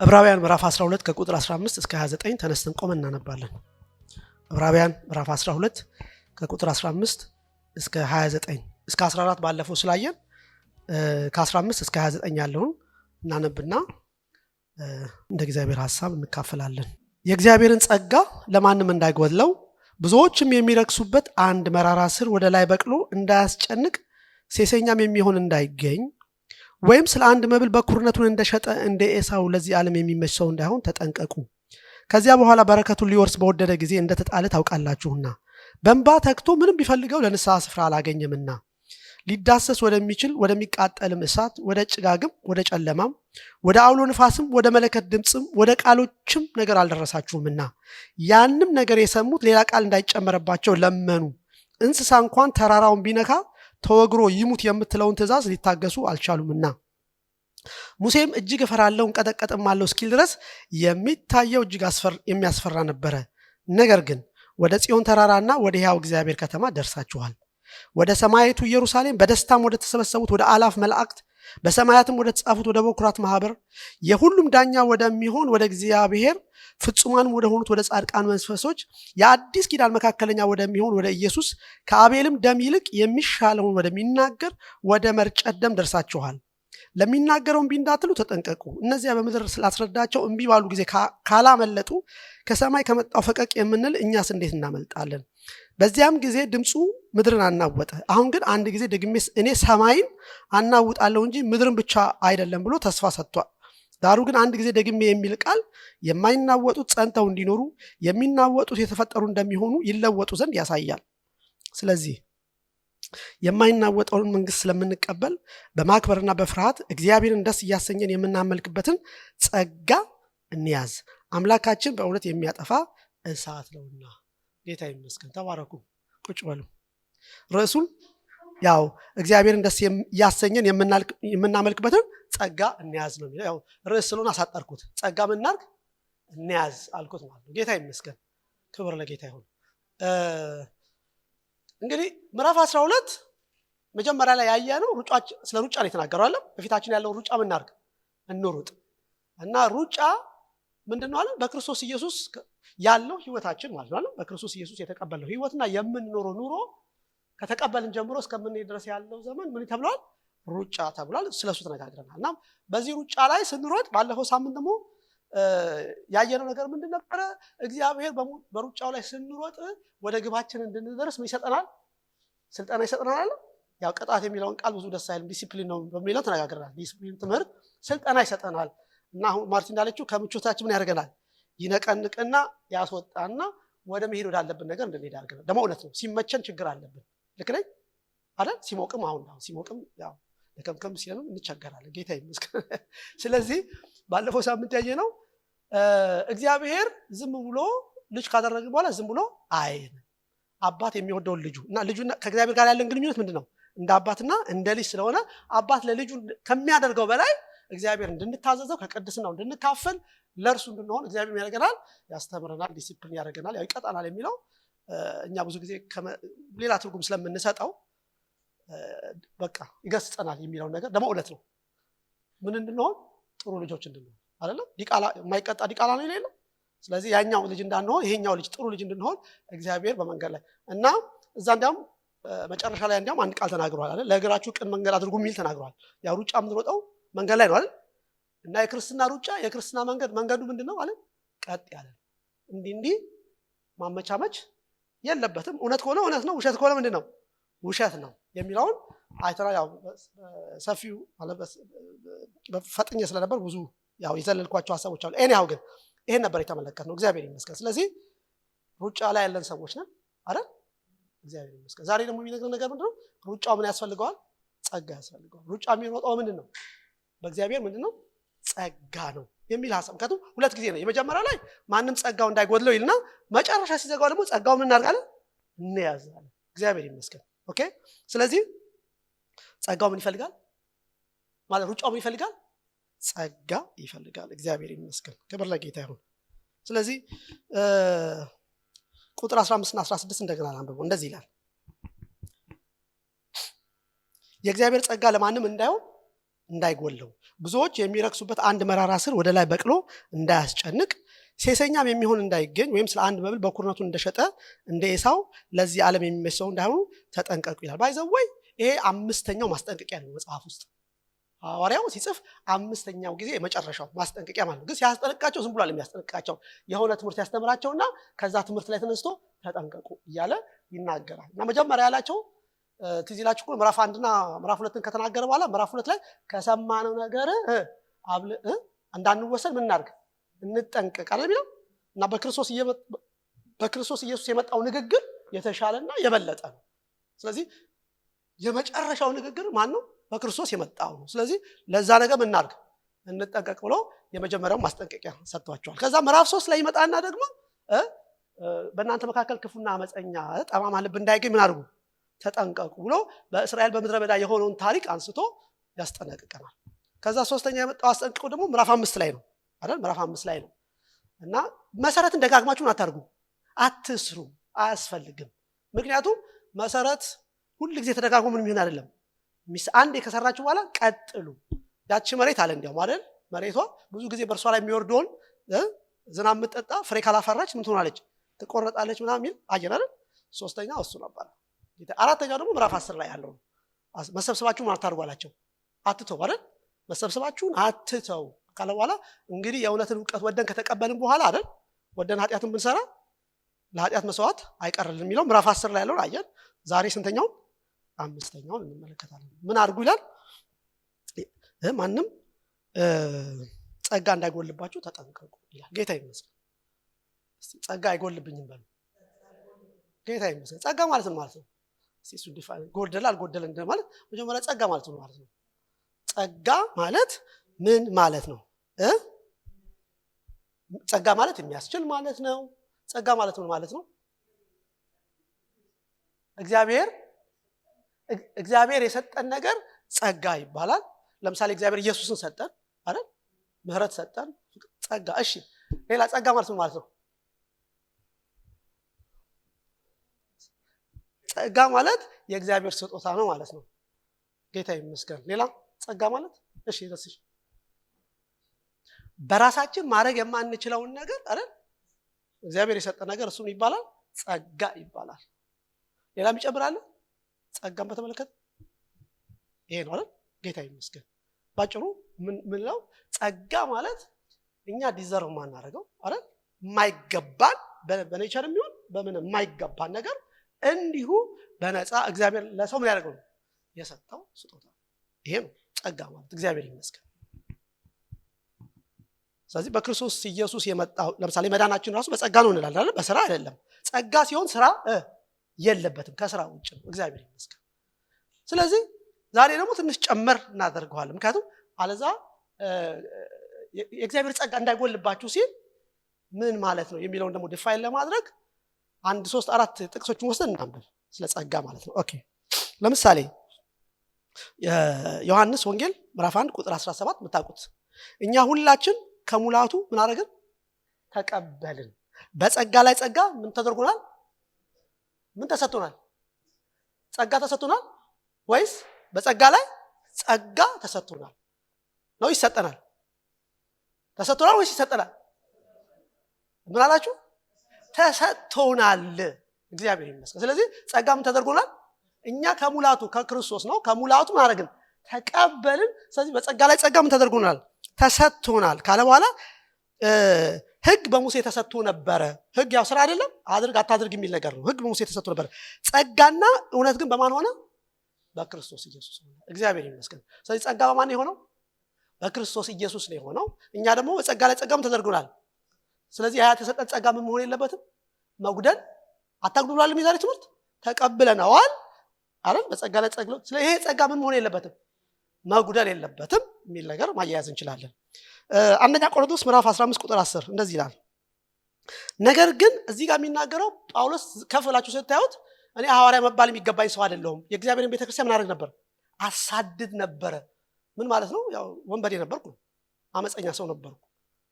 ዕብራውያን ምዕራፍ 12 ከቁጥር 15 እስከ 29 ተነስተን ቆመን እናነባለን። ዕብራውያን ምዕራፍ 12 ከቁጥር 15 እስከ 29 እስከ 14 ባለፈው ስላየን ከ15 እስከ 29 ያለውን እናነብና እንደ እግዚአብሔር ሐሳብ እንካፈላለን። የእግዚአብሔርን ጸጋ ለማንም እንዳይጎድለው ብዙዎችም የሚረክሱበት አንድ መራራ ስር ወደ ላይ በቅሎ እንዳያስጨንቅ ሴሰኛም የሚሆን እንዳይገኝ ወይም ስለ አንድ መብል በኩርነቱን እንደሸጠ እንደ ኤሳው ለዚህ ዓለም የሚመች ሰው እንዳይሆን ተጠንቀቁ። ከዚያ በኋላ በረከቱን ሊወርስ በወደደ ጊዜ እንደተጣለ ታውቃላችሁና በእንባ ተግቶ ምንም ቢፈልገው ለንስሐ ስፍራ አላገኘምና ሊዳሰስ ወደሚችል ወደሚቃጠልም እሳት ወደ ጭጋግም ወደ ጨለማም ወደ አውሎ ንፋስም ወደ መለከት ድምፅም ወደ ቃሎችም ነገር አልደረሳችሁምና ያንም ነገር የሰሙት ሌላ ቃል እንዳይጨመረባቸው ለመኑ። እንስሳ እንኳን ተራራውን ቢነካ ተወግሮ ይሙት የምትለውን ትእዛዝ ሊታገሱ አልቻሉምና ሙሴም እጅግ እፈራለሁ እንቀጠቀጥማለሁ እስኪል ድረስ የሚታየው እጅግ የሚያስፈራ ነበረ። ነገር ግን ወደ ጽዮን ተራራና ወደ ሕያው እግዚአብሔር ከተማ ደርሳችኋል፣ ወደ ሰማያዊቱ ኢየሩሳሌም በደስታም ወደ ተሰበሰቡት ወደ አላፍ መላእክት በሰማያትም ወደ ተጻፉት ወደ በኩራት ማህበር የሁሉም ዳኛ ወደሚሆን ወደ እግዚአብሔር ፍጹማንም ወደ ሆኑት ወደ ጻድቃን መንፈሶች የአዲስ ኪዳን መካከለኛ ወደሚሆን ወደ ኢየሱስ ከአቤልም ደም ይልቅ የሚሻለውን ወደሚናገር ወደ መርጨት ደም ደርሳችኋል። ለሚናገረው እምቢ እንዳትሉ ተጠንቀቁ። እነዚያ በምድር ስላስረዳቸው እምቢ ባሉ ጊዜ ካላመለጡ ከሰማይ ከመጣው ፈቀቅ የምንል እኛስ እንዴት እናመልጣለን? በዚያም ጊዜ ድምፁ ምድርን አናወጠ። አሁን ግን አንድ ጊዜ ደግሜ እኔ ሰማይን አናውጣለሁ እንጂ ምድርን ብቻ አይደለም ብሎ ተስፋ ሰጥቷል። ዳሩ ግን አንድ ጊዜ ደግሜ የሚል ቃል የማይናወጡት ጸንተው እንዲኖሩ የሚናወጡት የተፈጠሩ እንደሚሆኑ ይለወጡ ዘንድ ያሳያል። ስለዚህ የማይናወጠውን መንግስት ስለምንቀበል በማክበርና በፍርሃት እግዚአብሔርን ደስ እያሰኘን የምናመልክበትን ጸጋ እንያዝ። አምላካችን በእውነት የሚያጠፋ እሳት ነውና። ጌታ ይመስገን። ተባረኩ። ቁጭ በሉ። ርዕሱን ያው እግዚአብሔርን ደስ እያሰኘን የምናመልክበትን ጸጋ እንያዝ ነው የሚለው። ያው ርዕስ ስለሆነ አሳጠርኩት። ጸጋ ምናርግ እንያዝ አልኩት ማለት ነው። ጌታ ይመስገን። ክብር ለጌታ ይሁን። እንግዲህ ምዕራፍ 12 መጀመሪያ ላይ ያየነው ስለ ሩጫ ነው የተናገረው አለ። በፊታችን ያለውን ሩጫ ምናርግ እንሩጥ እና ሩጫ ምንድነው አለ? በክርስቶስ ኢየሱስ ያለው ህይወታችን ማለት ነው። በክርስቶስ ኢየሱስ የተቀበልነው ህይወትና የምንኖረው ኑሮ ከተቀበልን ጀምሮ እስከምንሄድ ድረስ ያለው ዘመን ምን ተብሏል? ሩጫ ተብሏል። ስለሱ ተነጋግረናል። እና በዚህ ሩጫ ላይ ስንሮጥ ባለፈው ሳምንት ደግሞ ያየነው ነገር ምንድን ነበረ? እግዚአብሔር በሩጫው ላይ ስንሮጥ ወደ ግባችን እንድንደርስ ምን ይሰጠናል? ስልጠና ይሰጠናል አለ። ያው ቅጣት የሚለውን ቃል ብዙ ደስ አይልም፣ ዲሲፕሊን ነው በሚለው ተነጋግረናል። ዲሲፕሊን ትምህርት ስልጠና ይሰጠናል። እና አሁን ማርቲን እንዳለችው ከምቾታችን ምን ያደርገናል? ይነቀንቅና ያስወጣና ወደ መሄድ ወዳለብን ነገር እንድንሄድ ያደርገናል። ደግሞ እውነት ነው፣ ሲመቸን ችግር አለብን። ልክ ነኝ አይደል? ሲሞቅም ሲሞቅም ያው ለከምከም ሲለን እንቸገራለን። ጌታ ይመስገን። ስለዚህ ባለፈው ሳምንት ያየነው እግዚአብሔር ዝም ብሎ ልጅ ካደረግን በኋላ ዝም ብሎ አይን አባት የሚወደውን ልጁ እና ልጁና ከእግዚአብሔር ጋር ያለን ግንኙነት ምንድነው? እንደ አባትና እንደ ልጅ ስለሆነ አባት ለልጁ ከሚያደርገው በላይ እግዚአብሔር እንድንታዘዘው ከቅድስናው እንድንካፈል ለእርሱ እንድንሆን እግዚአብሔር ያደርገናል፣ ያስተምረናል፣ ዲሲፕሊን ያደርገናል፣ ያው ይቀጣናል የሚለው እኛ ብዙ ጊዜ ሌላ ትርጉም ስለምንሰጠው በቃ ይገስጸናል የሚለው ነገር ደግሞ እውነት ነው። ምን እንድንሆን? ጥሩ ልጆች እንድንሆን አይደለም? ዲቃላ የማይቀጣ ዲቃላ ነው የሌለው። ስለዚህ ያኛው ልጅ እንዳንሆን ይሄኛው ልጅ ጥሩ ልጅ እንድንሆን እግዚአብሔር በመንገድ ላይ እና እዛ እንዲያውም መጨረሻ ላይ እንዲያውም አንድ ቃል ተናግሯል አይደል? ለእግራችሁ ቅን መንገድ አድርጉ የሚል ተናግሯል። ያው ሩጫ የምንሮጠው መንገድ ላይ ነው አይደል? እና የክርስትና ሩጫ የክርስትና መንገዱ ምንድነው አለ? ቀጥ ያለ እንዲህ ማመቻመች የለበትም። እውነት ከሆነ እውነት ነው፣ ውሸት ከሆነ ምንድነው? ውሸት ነው የሚለውን አይተና ያው ሰፊው ማለት ፈጥኜ ስለነበር ብዙ ያው የዘለልኳቸው ሐሳቦች አሉ። እኔ ያው ግን ይሄን ነበር የተመለከትነው። እግዚአብሔር ይመስገን። ስለዚህ ሩጫ ላይ ያለን ሰዎች ነን አይደል? እግዚአብሔር ይመስገን። ዛሬ ደግሞ የሚነግረን ነገር ምንድነው? ሩጫው ምን ያስፈልገዋል? ጸጋ ያስፈልገዋል። ሩጫ የሚሮጠው ምንድነው? በእግዚአብሔር ምንድነው? ጸጋ ነው የሚል ሐሳብ። ምክንያቱም ሁለት ጊዜ ነው። የመጀመሪያው ላይ ማንም ጸጋው እንዳይጎድለው ይልና መጨረሻ ሲዘጋው ደግሞ ጸጋው ምን እናደርጋለን? እንያዛለን። እግዚአብሔር ይመስገን። ኦኬ። ስለዚህ ጸጋው ምን ይፈልጋል ማለት ሩጫው ምን ይፈልጋል? ጸጋ ይፈልጋል። እግዚአብሔር ይመስገን። ክብር ለጌታ ይሁን። ስለዚህ ቁጥር 15 እና 16 እንደገና አንብበው። እንደዚህ ይላል፣ የእግዚአብሔር ጸጋ ለማንም እንዳይሆን እንዳይጎለው ብዙዎች የሚረክሱበት አንድ መራራ ስር ወደ ላይ በቅሎ እንዳያስጨንቅ ሴሰኛም የሚሆን እንዳይገኝ ወይም ስለ አንድ መብል በኩርነቱን እንደሸጠ እንደ ኤሳው ለዚህ ዓለም የሚመስለው እንዳይሆኑ ተጠንቀቁ ይላል። ባይዘወይ ይሄ አምስተኛው ማስጠንቀቂያ ነው መጽሐፍ ውስጥ ሐዋርያው ሲጽፍ አምስተኛው ጊዜ የመጨረሻው ማስጠንቀቂያ ማለት ነው። ግን ሲያስጠነቅቃቸው ዝም ብሎ የሚያስጠነቅቃቸው የሆነ ትምህርት ያስተምራቸውና ከዛ ትምህርት ላይ ተነስቶ ተጠንቀቁ እያለ ይናገራል። እና መጀመሪያ ያላቸው ትዝ ይላችሁ እኮ ምዕራፍ 1 እና ምዕራፍ 2ን ከተናገረ በኋላ ምዕራፍ 2 ላይ ከሰማነው ነገር እንዳንወሰን ምን እናድርግ እንጠንቀቅ አይደል የሚለው። እና በክርስቶስ ኢየሱስ የመጣው ንግግር የተሻለና የበለጠ ነው። ስለዚህ የመጨረሻው ንግግር ማን ነው? በክርስቶስ የመጣው ነው። ስለዚህ ለዛ ነገር ምን እናድርግ እንጠንቀቅ ብሎ የመጀመሪያው ማስጠንቀቂያ ሰጥቷቸዋል። ከዛ ምዕራፍ 3 ላይ ይመጣና ደግሞ በእናንተ መካከል ክፉና አመፀኛ ጠማማ ልብ እንዳይገኝ ምን አድርጉ ተጠንቀቁ ብሎ በእስራኤል በምድረ በዳ የሆነውን ታሪክ አንስቶ ያስጠነቅቀናል። ከዛ ሶስተኛ የመጣው አስጠንቅቆ ደግሞ ምዕራፍ 5 ላይ ነው አይደል? ምዕራፍ 5 ላይ ነው። እና መሰረትን ደጋግማችሁን አታርጉ፣ አትስሩ፣ አያስፈልግም። ምክንያቱም መሰረት ሁሉ ጊዜ ተደጋግሞ ምን ይሆን አይደለም። አንዴ ከሰራችሁ በኋላ ቀጥሉ። ያቺ መሬት አለ እንዲያው አይደል? መሬቷ ብዙ ጊዜ በእርሷ ላይ የሚወርደውን ዝናብ የምትጠጣ ፍሬ ካላፈራች ምን ትሆናለች? ትቆረጣለች ምናምን የሚል አየን አይደል? ሶስተኛው እሱ ነበር። አራተኛው ደግሞ ምዕራፍ 10 ላይ ያለው ነው። መሰብሰባችሁን አታርጉ አላቸው። አትተው አይደል? መሰብሰባችሁን አትተው ካለ በኋላ እንግዲህ የእውነትን ዕውቀት ወደን ከተቀበልን በኋላ አይደል ወደን ኃጢአትን ብንሰራ ለኃጢአት መስዋዕት አይቀርልንም የሚለው ምዕራፍ 10 ላይ ያለውን አየን። ዛሬ ስንተኛውን? አምስተኛውን እንመለከታለን። ምን አድርጉ ይላል? ማንም ጸጋ እንዳይጎልባችሁ ተጠንቀቁ ይላል። ጌታ ይመስገን። እስቲ ጸጋ አይጎልብኝም በሉ። ጌታ ይመስገን። ጸጋ ማለት ነው ማለት ነው። እስቲ እሱ ዲፋይን ጎደለ አልጎደለ እንደማለት መጀመሪያ ጸጋ ማለት ነው ማለት ነው። ጸጋ ማለት ምን ማለት ነው? ጸጋ ማለት የሚያስችል ማለት ነው። ጸጋ ማለት ምን ማለት ነው? እግዚአብሔር የሰጠን ነገር ጸጋ ይባላል። ለምሳሌ እግዚአብሔር ኢየሱስን ሰጠን አይደል? ምህረት ሰጠን፣ ጸጋ። እሺ ሌላ ጸጋ ማለት ምን ማለት ነው? ጸጋ ማለት የእግዚአብሔር ስጦታ ነው ማለት ነው። ጌታ ይመስገን። ሌላ ጸጋ ማለት እሺ ደስሽ በራሳችን ማድረግ የማንችለውን ነገር አይደል እግዚአብሔር የሰጠን ነገር እሱም ይባላል ጸጋ ይባላል። ሌላም ይጨምራል ጸጋን በተመለከተ ይሄ ነው አይደል? ጌታ ይመስገን። ባጭሩ ምን ነው ጸጋ ማለት እኛ ዲዘርቭ ማናረገው አይደል? የማይገባን በኔቸርም ይሁን በምን የማይገባን ነገር እንዲሁ በነፃ እግዚአብሔር ለሰው ምን ያደርገው የሰጠው ስጦታ ይሄ ነው ጸጋ ማለት። እግዚአብሔር ይመስገን። ስለዚህ በክርስቶስ ኢየሱስ የመጣው ለምሳሌ መዳናችን ራሱ በጸጋ ነው እንላለን አይደል? በስራ አይደለም። ጸጋ ሲሆን ስራ የለበትም፣ ከስራ ውጭ ነው። እግዚአብሔር ይመስገን። ስለዚህ ዛሬ ደግሞ ትንሽ ጨመር እናደርገዋለን። ምክንያቱም አለዛ የእግዚአብሔር ጸጋ እንዳይጎልባችሁ ሲል ምን ማለት ነው የሚለውን ደግሞ ዲፋይን ለማድረግ 1 3 4 ጥቅሶችን ወስደን እናንብብ ስለ ጸጋ ማለት ነው። ኦኬ ለምሳሌ ዮሐንስ ወንጌል ምዕራፍ 1 ቁጥር 17 የምታውቁት እኛ ሁላችን ከሙላቱ ምን አደረግን? ተቀበልን። በጸጋ ላይ ጸጋ ምን ተደርጎናል? ምን ተሰጥቶናል? ጸጋ ተሰጥቶናል ወይስ በጸጋ ላይ ጸጋ ተሰጥቶናል ነው? ይሰጠናል። ተሰጥቶናል ወይስ ይሰጠናል? ምን አላችሁ? ተሰጥቶናል። እግዚአብሔር ይመስገን። ስለዚህ ጸጋ ምን ተደርጎናል? እኛ ከሙላቱ ከክርስቶስ ነው። ከሙላቱ ምን አደረግን? ተቀበልን። ስለዚህ በጸጋ ላይ ጸጋ ምን ተደርጎናል? ተሰጥቶናል ካለ በኋላ ሕግ በሙሴ ተሰጥቶ ነበረ። ሕግ ያው ስራ አይደለም፣ አድርግ አታድርግ የሚል ነገር ነው። ሕግ በሙሴ ተሰጥቶ ነበረ። ጸጋና እውነት ግን በማን ሆነ? በክርስቶስ ኢየሱስ ሆነ። እግዚአብሔር ይመስገን። ስለዚህ ጸጋ በማን የሆነው? በክርስቶስ ኢየሱስ ነው የሆነው። እኛ ደግሞ በጸጋ ላይ ጸጋም ተደርጎናል። ስለዚህ ያ ተሰጠን ጸጋ ምን መሆን የለበትም? መጉደል። አታጉድሏል የሚዛሬ ትምህርት ተቀብለናል አይደል? በጸጋ ላይ ጸጋ። ስለዚህ ይሄ ጸጋ ምን መሆን የለበትም? መጉደል የለበትም የሚል ነገር ማያያዝ እንችላለን። አንደኛ ቆሮንቶስ ምዕራፍ 15 ቁጥር 10 እንደዚህ ይላል። ነገር ግን እዚህ ጋር የሚናገረው ጳውሎስ ከፍላችሁ ስታዩት እኔ ሐዋርያ መባል የሚገባኝ ሰው አይደለሁም፣ የእግዚአብሔርን ቤተክርስቲያን ምን አደርግ ነበር? አሳድድ ነበረ። ምን ማለት ነው? ያው ወንበዴ ነበርኩ፣ አመፀኛ ሰው ነበርኩ።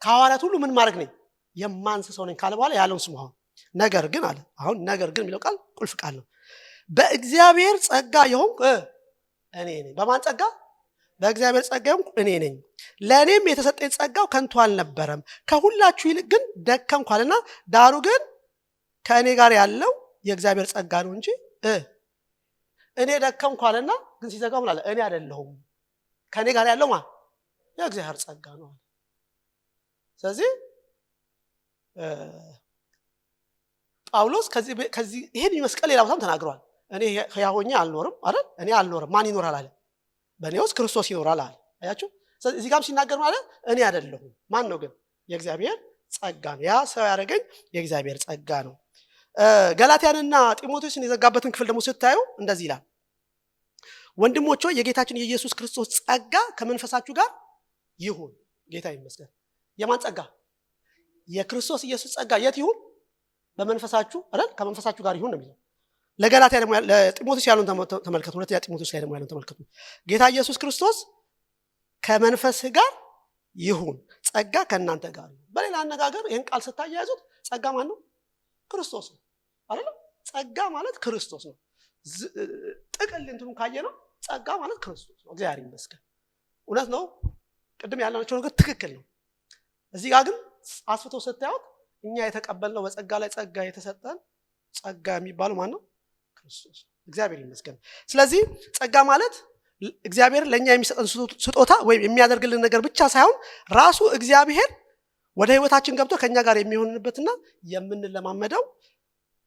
ከሐዋርያት ሁሉ ምን ማድረግ ነኝ? የማንስ ሰው ነኝ ካለ በኋላ ያለውን ስሙ። ነገር ግን አለ። አሁን ነገር ግን የሚለው ቃል ቁልፍ ቃል ነው። በእግዚአብሔር ጸጋ የሆንኩ እኔ ነኝ። በማን ጸጋ? በእግዚአብሔር ጸጋ እኔ ነኝ። ለእኔም የተሰጠኝ ጸጋው ከንቱ አልነበረም፣ ከሁላችሁ ይልቅ ግን ደከምኩ አለና፣ ዳሩ ግን ከእኔ ጋር ያለው የእግዚአብሔር ጸጋ ነው እንጂ እኔ ደከምኩ አለና፣ ግን ሲዘጋው ምን አለ? እኔ አይደለሁም፣ ከእኔ ጋር ያለው ማለት የእግዚአብሔር ጸጋ ነው። ስለዚህ ጳውሎስ ከዚህ ይሄን ይመስቀል ሌላ ቦታም ተናግሯል። እኔ ሕያው ሆኜ አልኖርም አይደል? እኔ አልኖርም፣ ማን ይኖራል አለ? በእኔ ውስጥ ክርስቶስ ይኖራል አለ። አያችሁ? ስለዚህ እዚህ ጋርም ሲናገር ማለት እኔ አይደለሁም፣ ማን ነው ግን? የእግዚአብሔር ጸጋ ነው። ያ ሰው ያደረገኝ የእግዚአብሔር ጸጋ ነው። ገላትያንና ጢሞቴዎስን የዘጋበትን ክፍል ደግሞ ስታዩ እንደዚህ ይላል፣ ወንድሞች ሆይ የጌታችን የኢየሱስ ክርስቶስ ጸጋ ከመንፈሳችሁ ጋር ይሁን። ጌታ ይመስገን። የማን ጸጋ? የክርስቶስ ኢየሱስ ጸጋ የት ይሁን? በመንፈሳችሁ አይደል? ከመንፈሳችሁ ጋር ይሁን ነው የሚለው። ለገላትያ ደግሞ ለጢሞቴዎስ ያለውን ተመልከቱ። ሁለተኛ ጢሞቴዎስ ላይ ደግሞ ያለውን ተመልከቱ። ጌታ ኢየሱስ ክርስቶስ ከመንፈስህ ጋር ይሁን፣ ጸጋ ከእናንተ ጋር ይሁን። በሌላ አነጋገር ይህን ቃል ስታያይዙት ጸጋ ማን ነው? ክርስቶስ ነው አይደል? ጸጋ ማለት ክርስቶስ ነው። ጥቅል እንትኑ ካየ ነው ጸጋ ማለት ክርስቶስ ነው። እግዚአብሔር ይመስገን። እውነት ነው። ቅድም ያልናቸው ነገር ትክክል ነው። እዚህ ጋር ግን አስፍቶ ስታዩት እኛ የተቀበልነው በጸጋ ላይ ጸጋ የተሰጠን ጸጋ የሚባለው ማን ነው? ክርስቶስ። እግዚአብሔር ይመስገን። ስለዚህ ጸጋ ማለት እግዚአብሔር ለእኛ የሚሰጠን ስጦታ ወይም የሚያደርግልን ነገር ብቻ ሳይሆን ራሱ እግዚአብሔር ወደ ህይወታችን ገብቶ ከኛ ጋር የሚሆንበትና የምንለማመደው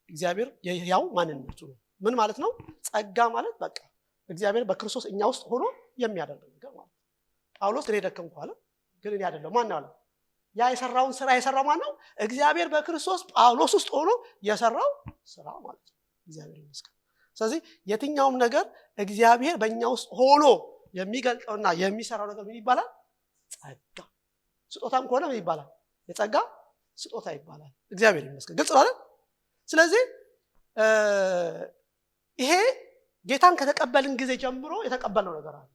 እግዚአብሔር የሕያው ማንነቱ ነው። ምን ማለት ነው? ጸጋ ማለት በቃ እግዚአብሔር በክርስቶስ እኛ ውስጥ ሆኖ የሚያደርግ ነገር ማለት ነው። ጳውሎስ እኔ ደከምኩ አለ፣ ግን እኔ አይደለሁም። ማን አለ? ያ የሰራውን ስራ የሰራው ማን ነው? እግዚአብሔር በክርስቶስ ጳውሎስ ውስጥ ሆኖ የሰራው ስራ ማለት ነው። እግዚአብሔር ይመስገን። ስለዚህ የትኛውም ነገር እግዚአብሔር በእኛ ውስጥ ሆኖ የሚገልጠውና የሚሰራው ነገር ምን ይባላል? ጸጋ። ስጦታም ከሆነ ምን ይባላል? የጸጋ ስጦታ ይባላል። እግዚአብሔር ይመስገን። ግልጽ ነው አይደል? ስለዚህ ይሄ ጌታን ከተቀበልን ጊዜ ጀምሮ የተቀበልነው ነገር አለ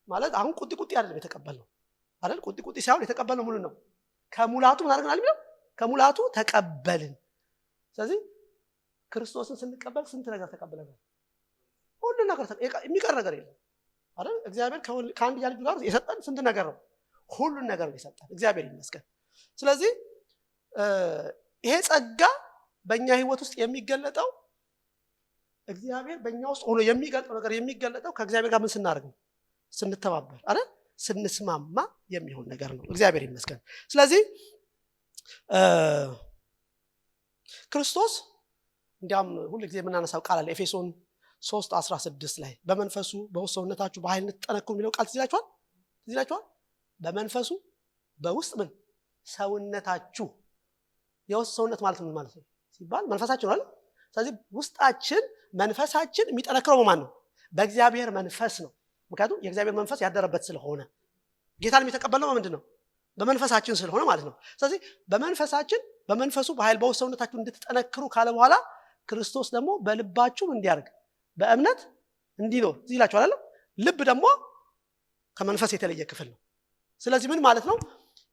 ማለት። አሁን ቁጢ ቁጢ አይደለም የተቀበልነው አይደል? ቁጢ ቁጢ ሳይሆን የተቀበልነው ሙሉ ነው። ከሙላቱ ምን አድርገናል የሚለው? ከሙላቱ ተቀበልን። ስለዚህ ክርስቶስን ስንቀበል ስንት ነገር ተቀበለናል? ሁሉ ነገር የሚቀር ነገር የለም አይደል? እግዚአብሔር ከአንድያ ልጁ ጋር የሰጠን ስንት ነገር ነው? ሁሉን ነገር ነው የሰጠን። እግዚአብሔር ይመስገን። ስለዚህ ይሄ ጸጋ በእኛ ህይወት ውስጥ የሚገለጠው እግዚአብሔር በእኛ ውስጥ ሆኖ የሚገልጠው ነገር የሚገለጠው ከእግዚአብሔር ጋር ምን ስናደርግ ነው? ስንተባበር አይደል? ስንስማማ የሚሆን ነገር ነው። እግዚአብሔር ይመስገን። ስለዚህ ክርስቶስ እንዲያም ሁሉ ጊዜ የምናነሳው ቃል አለ ኤፌሶን 3:16 ላይ በመንፈሱ በውስጥ ሰውነታችሁ በኃይል እንድትጠነክሩ የሚለው ቃል ትዝ ይላችኋል? በመንፈሱ በውስጥ ምን ሰውነታችሁ። የውስጥ ሰውነት ማለት ምን ማለት ነው ሲባል መንፈሳችን ነው አይደል? ስለዚህ ውስጣችን መንፈሳችን የሚጠነክረው በማን ነው? በእግዚአብሔር መንፈስ ነው። ምክንያቱም የእግዚአብሔር መንፈስ ያደረበት ስለሆነ ጌታን የተቀበልነው በምንድን ነው? በመንፈሳችን ስለሆነ ማለት ነው። ስለዚህ በመንፈሳችን በመንፈሱ በኃይል በውስጥ ሰውነታችሁ እንድትጠነክሩ ካለ በኋላ ክርስቶስ ደግሞ በልባችሁ እንዲያርግ በእምነት እንዲኖር እዚህ ይላችኋል አይደል? ልብ ደግሞ ከመንፈስ የተለየ ክፍል ነው። ስለዚህ ምን ማለት ነው?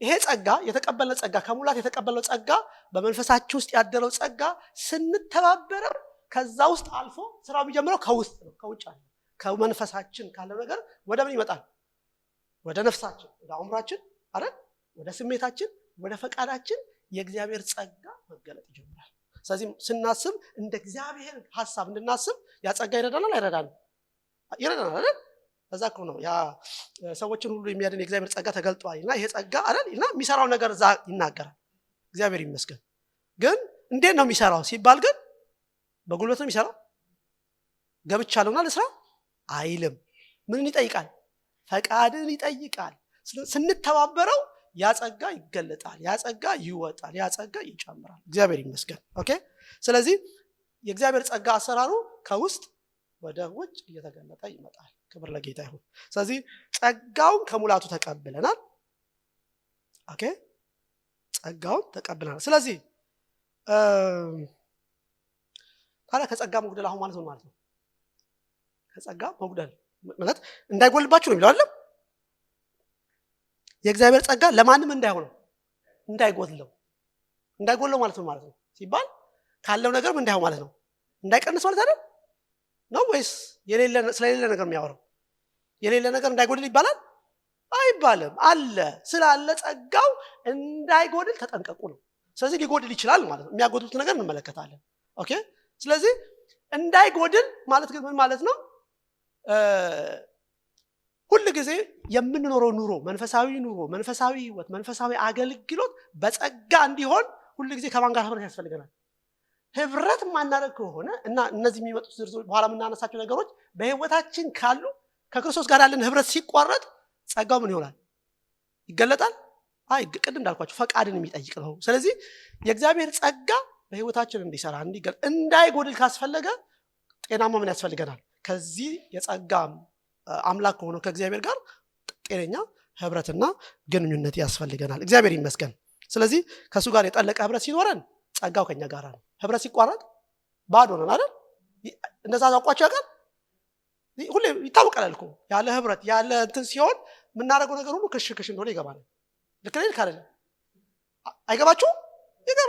ይሄ ጸጋ የተቀበልነው ጸጋ ከሙላት የተቀበልነው ጸጋ በመንፈሳችሁ ውስጥ ያደረው ጸጋ ስንተባበረው ከዛ ውስጥ አልፎ ስራው የሚጀምረው ከውስጥ ነው፣ ከውጭ አይደለም። ከመንፈሳችን ካለው ነገር ወደ ምን ይመጣል? ወደ ነፍሳችን፣ ወደ አእምሯችን አይደል? ወደ ስሜታችን፣ ወደ ፈቃዳችን የእግዚአብሔር ጸጋ መገለጥ ይጀምራል። ስለዚህ ስናስብ እንደ እግዚአብሔር ሐሳብ እንድናስብ ያ ጸጋ ይረዳናል አይረዳንም? ይረዳናል አይደል? በዛ እኮ ነው ያ ሰዎችን ሁሉ የሚያድን የእግዚአብሔር ጸጋ ተገልጧልና ይሄ ጸጋ አይደል እና የሚሰራው ነገር እዛ ይናገራል። እግዚአብሔር ይመስገን። ግን እንዴት ነው የሚሰራው ሲባል ግን በጉልበት ነው የሚሰራው? ገብቻለሁና ለስራ አይልም። ምንን ይጠይቃል? ፈቃድን ይጠይቃል። ስንተባበረው ያ ጸጋ ይገለጣል፣ ያ ጸጋ ይወጣል፣ ያ ጸጋ ይጨምራል። እግዚአብሔር ይመስገን። ኦኬ። ስለዚህ የእግዚአብሔር ጸጋ አሰራሩ ከውስጥ ወደ ውጭ እየተገለጠ ይመጣል። ክብር ለጌታ ይሁን። ስለዚህ ጸጋውን ከሙላቱ ተቀብለናል። ኦኬ፣ ጸጋውን ተቀብለናል። ስለዚህ ታዲያ ከጸጋ መጉደል አሁን ማለት ነው ማለት ነው። ከጸጋ መጉደል ማለት እንዳይጎልባችሁ ነው የሚለው አይደል? የእግዚአብሔር ጸጋ ለማንም እንዳይሆነው እንዳይጎለው ማለት ነው ማለት ነው ሲባል ካለው ነገር ምን እንዳይሆን ማለት ነው? እንዳይቀንስ ማለት አይደል ነው ወይስ ስለሌለ ነገር የሚያወራው? የሌለ ነገር እንዳይጎድል ይባላል አይባልም። አለ ስላለ ጸጋው እንዳይጎድል ተጠንቀቁ ነው። ስለዚህ ሊጎድል ይችላል ማለት ነው። የሚያጎድሉት ነገር እንመለከታለን። ኦኬ ስለዚህ እንዳይጎድል ማለት ግን ምን ማለት ነው? ሁሉ ጊዜ የምንኖረው ኑሮ መንፈሳዊ ህይወት መንፈሳዊ አገልግሎት በጸጋ እንዲሆን ሁሉ ጊዜ ከማን ጋር ህብረት ያስፈልገናል? ህብረት ማናደርግ ከሆነ እና እነዚህ የሚመጡት ዝርዝሮች በኋላ የምናነሳቸው ነገሮች በህይወታችን ካሉ ከክርስቶስ ጋር ያለን ህብረት ሲቋረጥ ጸጋው ምን ይሆናል? ይገለጣል? ቅድም እንዳልኳችሁ ፈቃድን የሚጠይቅ ነው። ስለዚህ የእግዚአብሔር ጸጋ በህይወታችን እንዲሰራ እንዳይጎድል ካስፈለገ ጤናማ ምን ያስፈልገናል? ከዚህ የጸጋ አምላክ ከሆነው ከእግዚአብሔር ጋር ጤነኛ ህብረትና ግንኙነት ያስፈልገናል። እግዚአብሔር ይመስገን። ስለዚህ ከሱ ጋር የጠለቀ ህብረት ሲኖረን ጸጋው ከኛ ጋር ነው። ህብረት ሲቋረጥ ባዶ ነን አይደል? እንደዛ ታውቋቸው ያውቃል። ሁሌ ይታወቃል እኮ ያለ ህብረት ያለ እንትን ሲሆን የምናደርገው ነገር ሁሉ ክሽ እንደሆነ ይገባናል። ልክ ነኝ ካለ አይገባችሁም?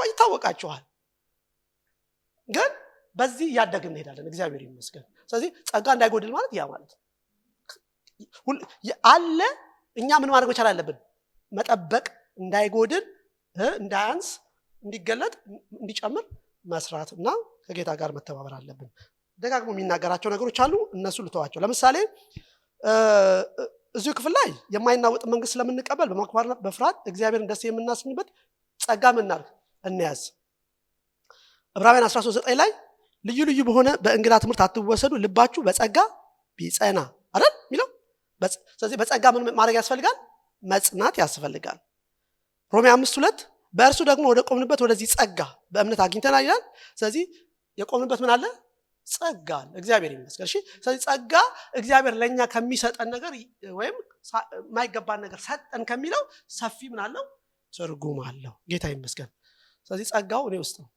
ይታወቃችኋል። ግን በዚህ እያደግን እንሄዳለን። እግዚአብሔር ይመስገን። ስለዚህ ጸጋ እንዳይጎድል ማለት ያ ማለት አለ። እኛ ምን ማድረግ መቻል አለብን? መጠበቅ፣ እንዳይጎድል፣ እንዳያንስ፣ እንዲገለጥ፣ እንዲጨምር መስራት እና ከጌታ ጋር መተባበር አለብን። ደጋግሞ የሚናገራቸው ነገሮች አሉ። እነሱ ልተዋቸው። ለምሳሌ እዚሁ ክፍል ላይ የማይናወጥ መንግስት ስለምንቀበል በማክበርና በፍርሃት እግዚአብሔርን ደስ የምናሰኝበት ጸጋ ምናርግ እንያዝ። ዕብራውያን 13:9 ላይ ልዩ በሆነ በእንግዳ ትምህርት አትወሰዱ፣ ልባችሁ በጸጋ ቢጸና አይደል የሚለው። ስለዚህ በጸጋ ምን ማድረግ ያስፈልጋል? መጽናት ያስፈልጋል። ሮሜ 5:2 በእርሱ ደግሞ ወደ ቆምንበት ወደዚህ ጸጋ በእምነት አግኝተናል ይላል። ስለዚህ የቆምንበት ምን አለ? ጸጋ አለ። እግዚአብሔር ይመስገን። እሺ ስለዚህ ጸጋ እግዚአብሔር ለኛ ከሚሰጠን ነገር ወይም ማይገባን ነገር ሰጠን ከሚለው ሰፊ ምን አለው? ትርጉም አለው። ጌታ ይመስገን። ስለዚህ ጸጋው እኔ ውስጥ ነው፣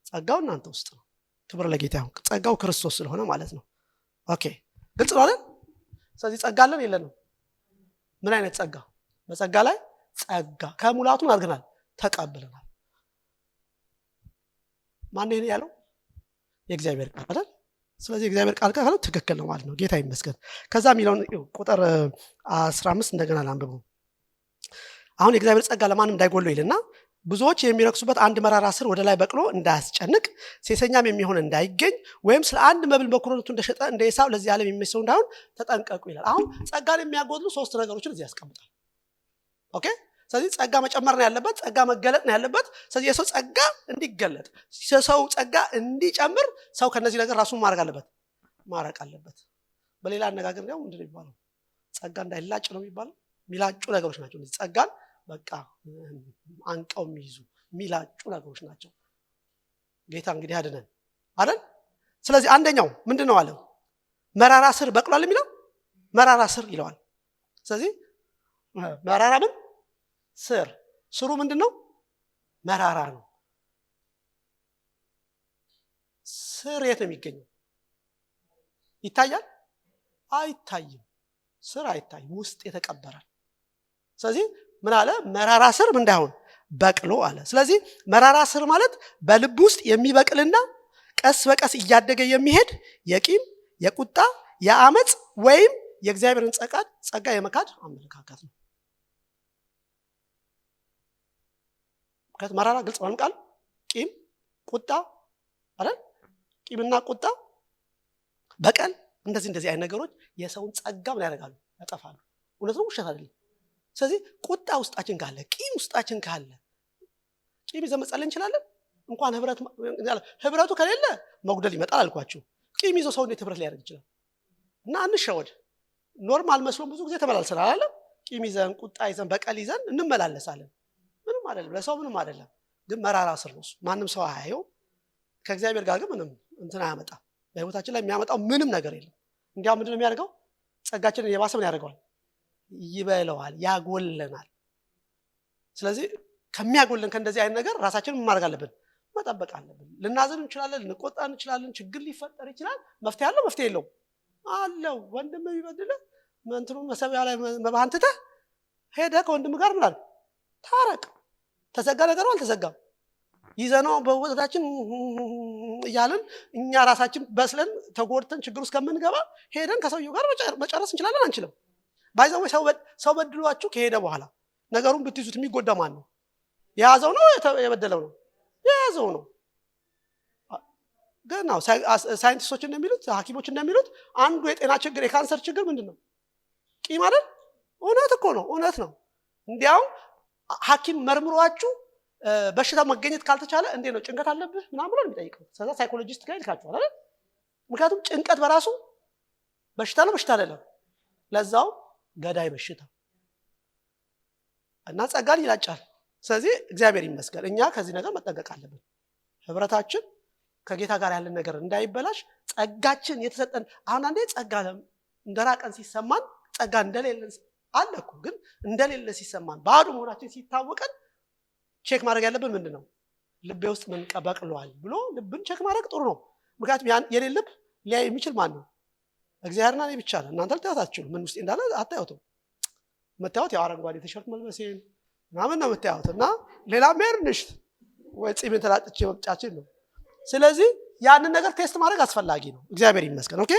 ጸጋው እናንተ ውስጥ ነው። ክብር ለጌታ ይሁን። ጸጋው ክርስቶስ ስለሆነ ማለት ነው። ኦኬ ግልጽ ነው አይደል? ስለዚህ ጸጋ አለን የለንም? ምን አይነት ጸጋ? በጸጋ ላይ ጸጋ ከሙላቱን አድርገናል፣ ተቀብለናል። ማን ነው ያለው? የእግዚአብሔር ቃል አይደል? ስለዚህ የእግዚአብሔር ቃል ካለው ትክክል ነው ማለት ነው። ጌታ ይመስገን። ከዛ የሚለውን ቁጥር 15 እንደገና ላንብበው። አሁን የእግዚአብሔር ጸጋ ለማንም እንዳይጎለው ይልና ብዙዎች የሚረክሱበት አንድ መራራ ስር ወደ ላይ በቅሎ እንዳያስጨንቅ ሴሰኛም የሚሆን እንዳይገኝ ወይም ስለ አንድ መብል በኩርነቱ እንደሸጠ እንደ ኤሳው ለዚህ ዓለም የሚሰው እንዳይሆን ተጠንቀቁ ይላል። አሁን ጸጋን የሚያጎድሉ 3 ነገሮችን እዚህ ያስቀምጣል። ኦኬ ስለዚህ ጸጋ መጨመር ነው ያለበት፣ ጸጋ መገለጥ ነው ያለበት። ስለዚህ የሰው ጸጋ እንዲገለጥ፣ የሰው ጸጋ እንዲጨምር ሰው ከነዚህ ነገር ራሱን ማድረግ አለበት። በሌላ አነጋገር ነው ምንድነው የሚባለው? ጸጋ እንዳይላጭ ነው የሚባለው። ሚላጩ ነገሮች ናቸው እነዚህ። ጸጋን በቃ አንቀው የሚይዙ ሚላጩ ነገሮች ናቸው። ጌታ እንግዲህ ያድነን አይደል? ስለዚህ አንደኛው ምንድነው አለው? መራራ ስር በቅሏል የሚለው መራራ ስር ይለዋል። ስለዚህ መራራ ምን ስሩ ምንድነው? መራራ ነው። ስር የት ነው የሚገኘው? ይታያል? አይታይም። ስር አይታይም፣ ውስጥ የተቀበራል። ስለዚህ ምን አለ? መራራ ስር ምን እንዳይሆን በቅሎ አለ። ስለዚህ መራራ ስር ማለት በልብ ውስጥ የሚበቅልና ቀስ በቀስ እያደገ የሚሄድ የቂም፣ የቁጣ፣ የአመጽ ወይም የእግዚአብሔርን ጸጋ የመካድ አመለካከት ነው። መራራ ግልጽ ነው ቃል። ቂም፣ ቁጣ አይደል? ቂምና ቁጣ፣ በቀል፣ እንደዚህ አይነት ነገሮች የሰውን ጸጋ ምን ያደርጋሉ? ያጠፋሉ። እውነት ነው፣ ውሸት አይደለም። ስለዚህ ቁጣ ውስጣችን ካለ፣ ቂም ውስጣችን ካለ፣ ቂም ይዘን መጸለይ እንችላለን። እንኳን ህብረቱ ከሌለ መጉደል ይመጣል አልኳችሁ። ቂም ይዞ ሰው እንዴት ህብረት ሊያደርግ ይችላል? እና እንሸወድ። ኖርማል መስሎን ብዙ ጊዜ ተመላልሰናል አይደል? ቂም ይዘን፣ ቁጣ ይዘን፣ በቀል ይዘን እንመላለሳለን። ምንም አይደለም፣ ለሰው ምንም አይደለም። ግን መራራ ስር ነው። ማንም ሰው አያየው። ከእግዚአብሔር ጋር ግን ምንም እንትን አያመጣም። በህይወታችን ላይ የሚያመጣው ምንም ነገር የለም። እንዲያው ምንድነው የሚያደርገው? ጸጋችንን የባሰ ምን ያደርገዋል? ይበለዋል፣ ያጎለናል። ስለዚህ ከሚያጎለን ከእንደዚህ አይነት ነገር ራሳችንን ማድረግ አለብን? መጠበቅ አለብን። ልናዘን እንችላለን፣ ልንቆጣ እንችላለን፣ ችግር ሊፈጠር ይችላል። መፍትሄ አለው? መፍትሄ የለውም አለው። ወንድም ቢበድልህ እንትኑ መሰቢያ ላይ መባህን ትተህ ሄደህ ከወንድም ጋር ምን አለ? ታረቅ። ተዘጋ ነገሩ አልተዘጋም። ይዘነው በወጣችን እያልን እኛ ራሳችን በስለን ተጎድተን ችግር ውስጥ ከምንገባ ሄደን ከሰውየው ጋር መጨረስ እንችላለን? አንችልም? ባይዘው ሰው በድሏችሁ ከሄደ በኋላ ነገሩን ብትይዙት የሚጎዳ ማን ነው? የያዘው ነው የበደለው ነው? የያዘው ነው። ግን ነው ሳይንቲስቶች እንደሚሉት ሐኪሞች እንደሚሉት አንዱ የጤና ችግር የካንሰር ችግር ምንድነው? ቂም አይደል? እውነት እኮ ነው፣ እውነት ነው። እንዲያው ሐኪም መርምሯችሁ በሽታ መገኘት ካልተቻለ እንዴ ነው ጭንቀት አለብህ ምናምን ብሎ የሚጠይቀው። ስለዚህ ሳይኮሎጂስት ጋር ይልካችኋል አይደል? ምክንያቱም ጭንቀት በራሱ በሽታ ነው፣ በሽታ አይደለም። ለዛው ገዳይ በሽታ እና ጸጋን ይላጫል። ስለዚህ እግዚአብሔር ይመስገን እኛ ከዚህ ነገር መጠንቀቅ አለብን። ህብረታችን ከጌታ ጋር ያለን ነገር እንዳይበላሽ ጸጋችን የተሰጠን አሁን አንዴ ጸጋ እንደራቀን ሲሰማን ጸጋ እንደሌለን አለኩ ግን እንደሌለ ሲሰማን ባዶ መሆናችን ሲታወቀን ቼክ ማድረግ ያለብን ምንድነው? ልቤ ውስጥ ምን ቀበቅሏል ብሎ ልብን ቼክ ማድረግ ጥሩ ነው። ምክንያቱም የሌለ ልብ ሊያይ የሚችል ማን ነው? እግዚአብሔርና እኔ ብቻ ነን። እናንተ ልታዩት አትችሉም። ምን ውስጥ እንዳለ አታዩትም። የምታዩት ያው አረንጓዴ ቲሸርት መልበሴን ምናምን ነው የምታዩት እና ሌላ ሜርንሽ ወይ ጺምን ተላጥቼ መምጫችን ነው። ስለዚህ ያንን ነገር ቴስት ማድረግ አስፈላጊ ነው። እግዚአብሔር ይመስገን። ኦኬ።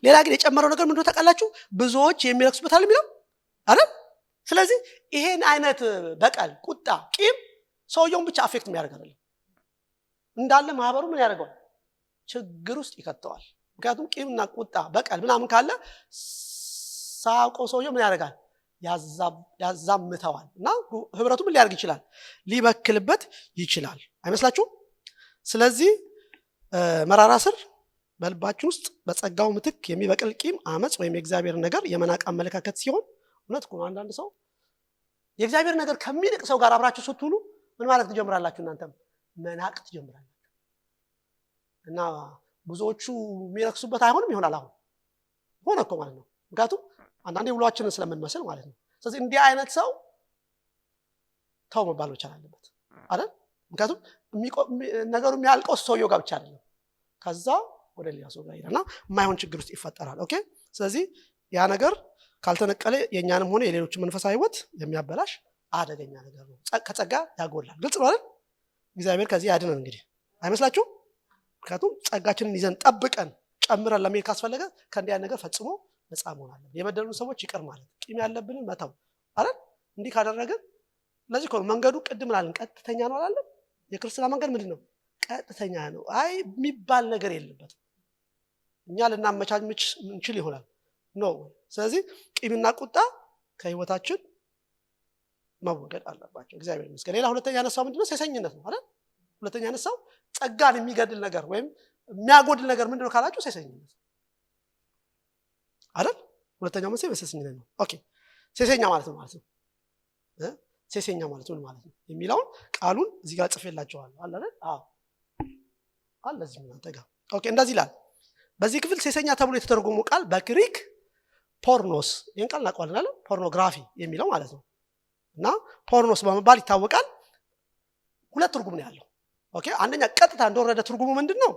ሌላ ግን የጨመረው ነገር ምንድነው ታውቃላችሁ? ብዙዎች የሚለቅሱበት አለ የሚለው አይደል? ስለዚህ ይሄን አይነት በቀል፣ ቁጣ፣ ቂም ሰውየውን ብቻ አፌክት የሚያደርግ አይደለም። እንዳለ ማህበሩ ምን ያደርገዋል? ችግር ውስጥ ይከተዋል። ምክንያቱም ቂምና ቁጣ፣ በቀል ምናምን ካለ ሳያውቀው ሰውየው ምን ያደርጋል? ያዛምተዋል እና ህብረቱ ምን ሊያደርግ ይችላል? ሊበክልበት ይችላል። አይመስላችሁም? ስለዚህ መራራ ስር በልባችን ውስጥ በጸጋው ምትክ የሚበቅል ቂም፣ አመጽ ወይም የእግዚአብሔር ነገር የመናቅ አመለካከት ሲሆን እውነት እኮ ነው። አንዳንድ ሰው የእግዚአብሔር ነገር ከሚንቅ ሰው ጋር አብራችሁ ስትውሉ ምን ማለት ትጀምራላችሁ? እናንተም መናቅ ትጀምራላችሁ። እና ብዙዎቹ የሚረክሱበት አይሆንም ይሆናል። አሁን ሆነ እኮ ማለት ነው። ምክንያቱም አንዳንዴ ውሏችንን ስለምንመስል ማለት ነው። ስለዚህ እንዲህ አይነት ሰው ተው መባል መቻል አለበት አይደል? ምክንያቱም ነገሩ የሚያልቀው ሰውየው ጋር ብቻ አይደለም፣ ከዛ ወደ ሌላ ሰው ጋር ይሄዳልና የማይሆን ችግር ውስጥ ይፈጠራል። ኦኬ። ስለዚህ ያ ነገር ካልተነቀለ የኛንም ሆነ የሌሎችን መንፈሳዊ ህይወት የሚያበላሽ አደገኛ ነገር ነው። ከጸጋ ያጎላል። ግልጽ ነው አይደል? እግዚአብሔር ከዚህ ያድነን እንግዲህ አይመስላችሁም? ምክንያቱም ጸጋችንን ይዘን ጠብቀን ጨምረን ለመሄድ ካስፈለገ ከእንዲያ ነገር ፈጽሞ ነፃ መሆን አለብን። የበደሉን ሰዎች ይቅር ማለት፣ ቂም ያለብንን መተው አይደል? እንዲህ ካደረግን ለዚህ እኮ መንገዱ ቅድም ላልን ቀጥተኛ ነው አላለም? የክርስትና መንገድ ምንድን ነው? ቀጥተኛ ነው። አይ የሚባል ነገር የለበትም። እኛ ልናመቻች እንችል ይሆናል ነው። ስለዚህ ቂምና ቁጣ ከህይወታችን መወገድ አለባቸው። እግዚአብሔር ይመስገን። ሌላ ሁለተኛ ያነሳው ምንድነው? ሴሰኝነት ነው አይደል? ሁለተኛ ያነሳው ጸጋን የሚገድል ነገር ወይም የሚያጎድል ነገር ምንድነው ካላችሁ ሴሰኝነት አይደል? ሁለተኛው መሰለኝ ሴሰኝነት ነው። ኦኬ። ሴሰኛ ማለት ነው ሴሰኛ ማለት ምን ማለት ነው የሚለውን ቃሉን እዚህ ጋር ጽፌላችኋለሁ አለ አይደል? አዎ አለ እዚህ እናንተ ጋር። ኦኬ። እንደዚህ ይላል በዚህ ክፍል ሴሰኛ ተብሎ የተተረጎመው ቃል በግሪክ ፖርኖስ፣ ይሄን ቃል እናውቀዋለን አይደል? ፖርኖግራፊ የሚለው ማለት ነው። እና ፖርኖስ በመባል ይታወቃል። ሁለት ትርጉም ነው ያለው። ኦኬ። አንደኛ ቀጥታ እንደወረደ ትርጉሙ ምንድነው?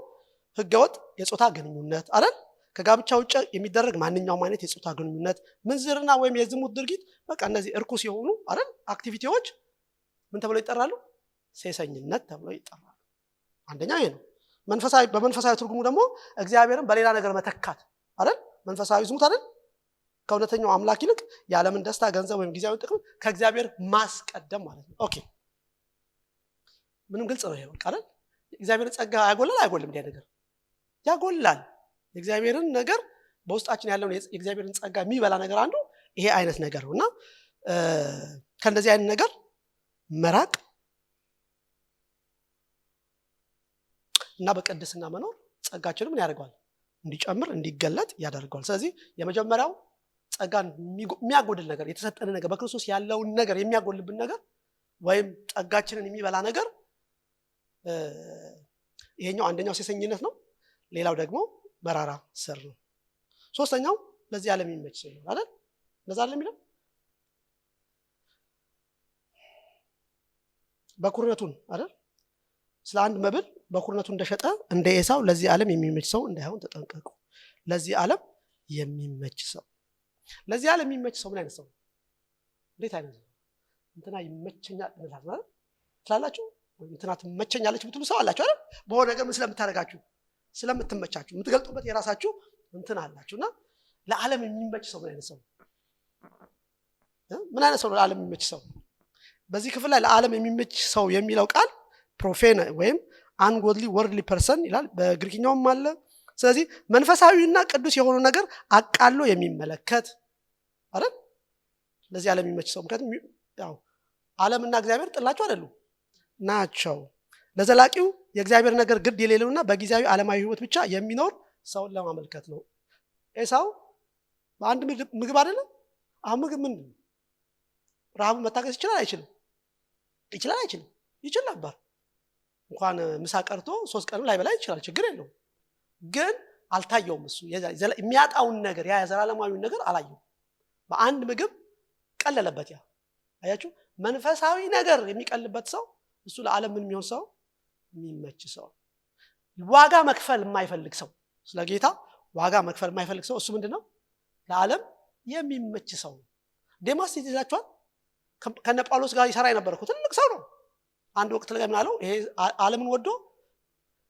ህገወጥ የጾታ ግንኙነት አይደል? ከጋብቻ ውጭ የሚደረግ ማንኛውም አይነት የጾታ ግንኙነት፣ ምንዝርና ወይም የዝሙት ድርጊት፣ በቃ እነዚህ እርኩስ የሆኑ አይደል አክቲቪቲዎች ምን ተብለው ይጠራሉ? ሴሰኝነት ተብለው ይጠራሉ። አንደኛ ይሄ ነው። በመንፈሳዊ ትርጉሙ ደግሞ እግዚአብሔርን በሌላ ነገር መተካት አይደል? መንፈሳዊ ዝሙት አይደል? ከእውነተኛው አምላክ ይልቅ የዓለምን ደስታ፣ ገንዘብ ወይም ጊዜያዊ ጥቅም ከእግዚአብሔር ማስቀደም ማለት ነው። ኦኬ። ምንም ግልጽ ነው ይሄ በቃ አይደል? እግዚአብሔርን ጸጋ ያጎላል አይጎልም? እንዲያ ነገር ያጎላል። የእግዚአብሔርን ነገር በውስጣችን ያለውን የእግዚአብሔርን ጸጋ የሚበላ ነገር አንዱ ይሄ አይነት ነገር ነውና ከእንደዚህ አይነት ነገር መራቅ እና በቅድስና መኖር ጸጋችንን ምን ያደርገዋል? እንዲጨምር እንዲገለጥ ያደርገዋል። ስለዚህ የመጀመሪያው ጸጋን የሚያጎድል ነገር፣ የተሰጠን ነገር፣ በክርስቶስ ያለውን ነገር የሚያጎልብን ነገር ወይም ጸጋችንን የሚበላ ነገር ይሄኛው አንደኛው ሴሰኝነት ነው። ሌላው ደግሞ መራራ ስር ነው። ሶስተኛው ለዚህ ዓለም የሚመች ሰው ነው አይደል? ለዛ ዓለም የሚለው በኩርነቱን አይደል? ስለ አንድ መብል በኩርነቱን እንደሸጠ እንደ ኤሳው ለዚህ ዓለም የሚመች ሰው እንዳይሆን ተጠንቀቁ። ለዚህ ዓለም የሚመች ሰው፣ ለዚህ ዓለም የሚመች ሰው ምን አይነት ሰው? እንዴት አይነት ሰው? እንትና ይመቸኛል እንላለን ትላላችሁ ወይ? እንትና ትመቸኛለች ብትሉ ሰው አላችሁ አይደል? በሆነ ነገር ምን ስለምታደርጋችሁ ስለምትመቻችሁ የምትገልጡበት የራሳችሁ እንትን አላችሁና ለዓለም የሚመች ሰው ምን አይነት ሰው? ምን አይነት ሰው ለዓለም የሚመች ሰው? በዚህ ክፍል ላይ ለዓለም የሚመች ሰው የሚለው ቃል ፕሮፌነ ወይም አንጎድሊ ወርድሊ ፐርሰን ይላል። በግሪክኛውም አለ። ስለዚህ መንፈሳዊና ቅዱስ የሆነ ነገር አቃሎ የሚመለከት አይደል? ለዚህ ዓለም የሚመች ሰው ምክንያቱም ያው ዓለምና እግዚአብሔር ጥላቸው አይደሉም ናቸው። ለዘላቂው የእግዚአብሔር ነገር ግድ የሌለውና በጊዜያዊ ዓለማዊ ህይወት ብቻ የሚኖር ሰውን ለማመልከት ነው። ኤሳው በአንድ ምግብ አይደለም። አሁን ምግብ ምን ረሃቡን መታገስ ይችላል አይችልም? ይችላል አይችልም? ይችል ነበር። እንኳን ምሳ ቀርቶ 3 ቀንም ላይ በላይ ይችላል፣ ችግር የለውም። ግን አልታየውም። እሱ የሚያጣውን ነገር ያ ዘላለማዊውን ነገር አላየውም። በአንድ ምግብ ቀለለበት። ያ አያችሁ፣ መንፈሳዊ ነገር የሚቀልበት ሰው እሱ ለዓለም ምን የሚሆን ሰው? የሚመች ሰው። ዋጋ መክፈል የማይፈልግ ሰው፣ ስለ ጌታ ዋጋ መክፈል የማይፈልግ ሰው እሱ ምንድነው? ለዓለም የሚመች ሰው። ዴማስ ይላችኋል ከነ ጳውሎስ ጋር ይሰራ የነበረ ትልቅ ሰው ነው። አንድ ወቅት ላይ ምን አለው? ይሄ ዓለምን ወዶ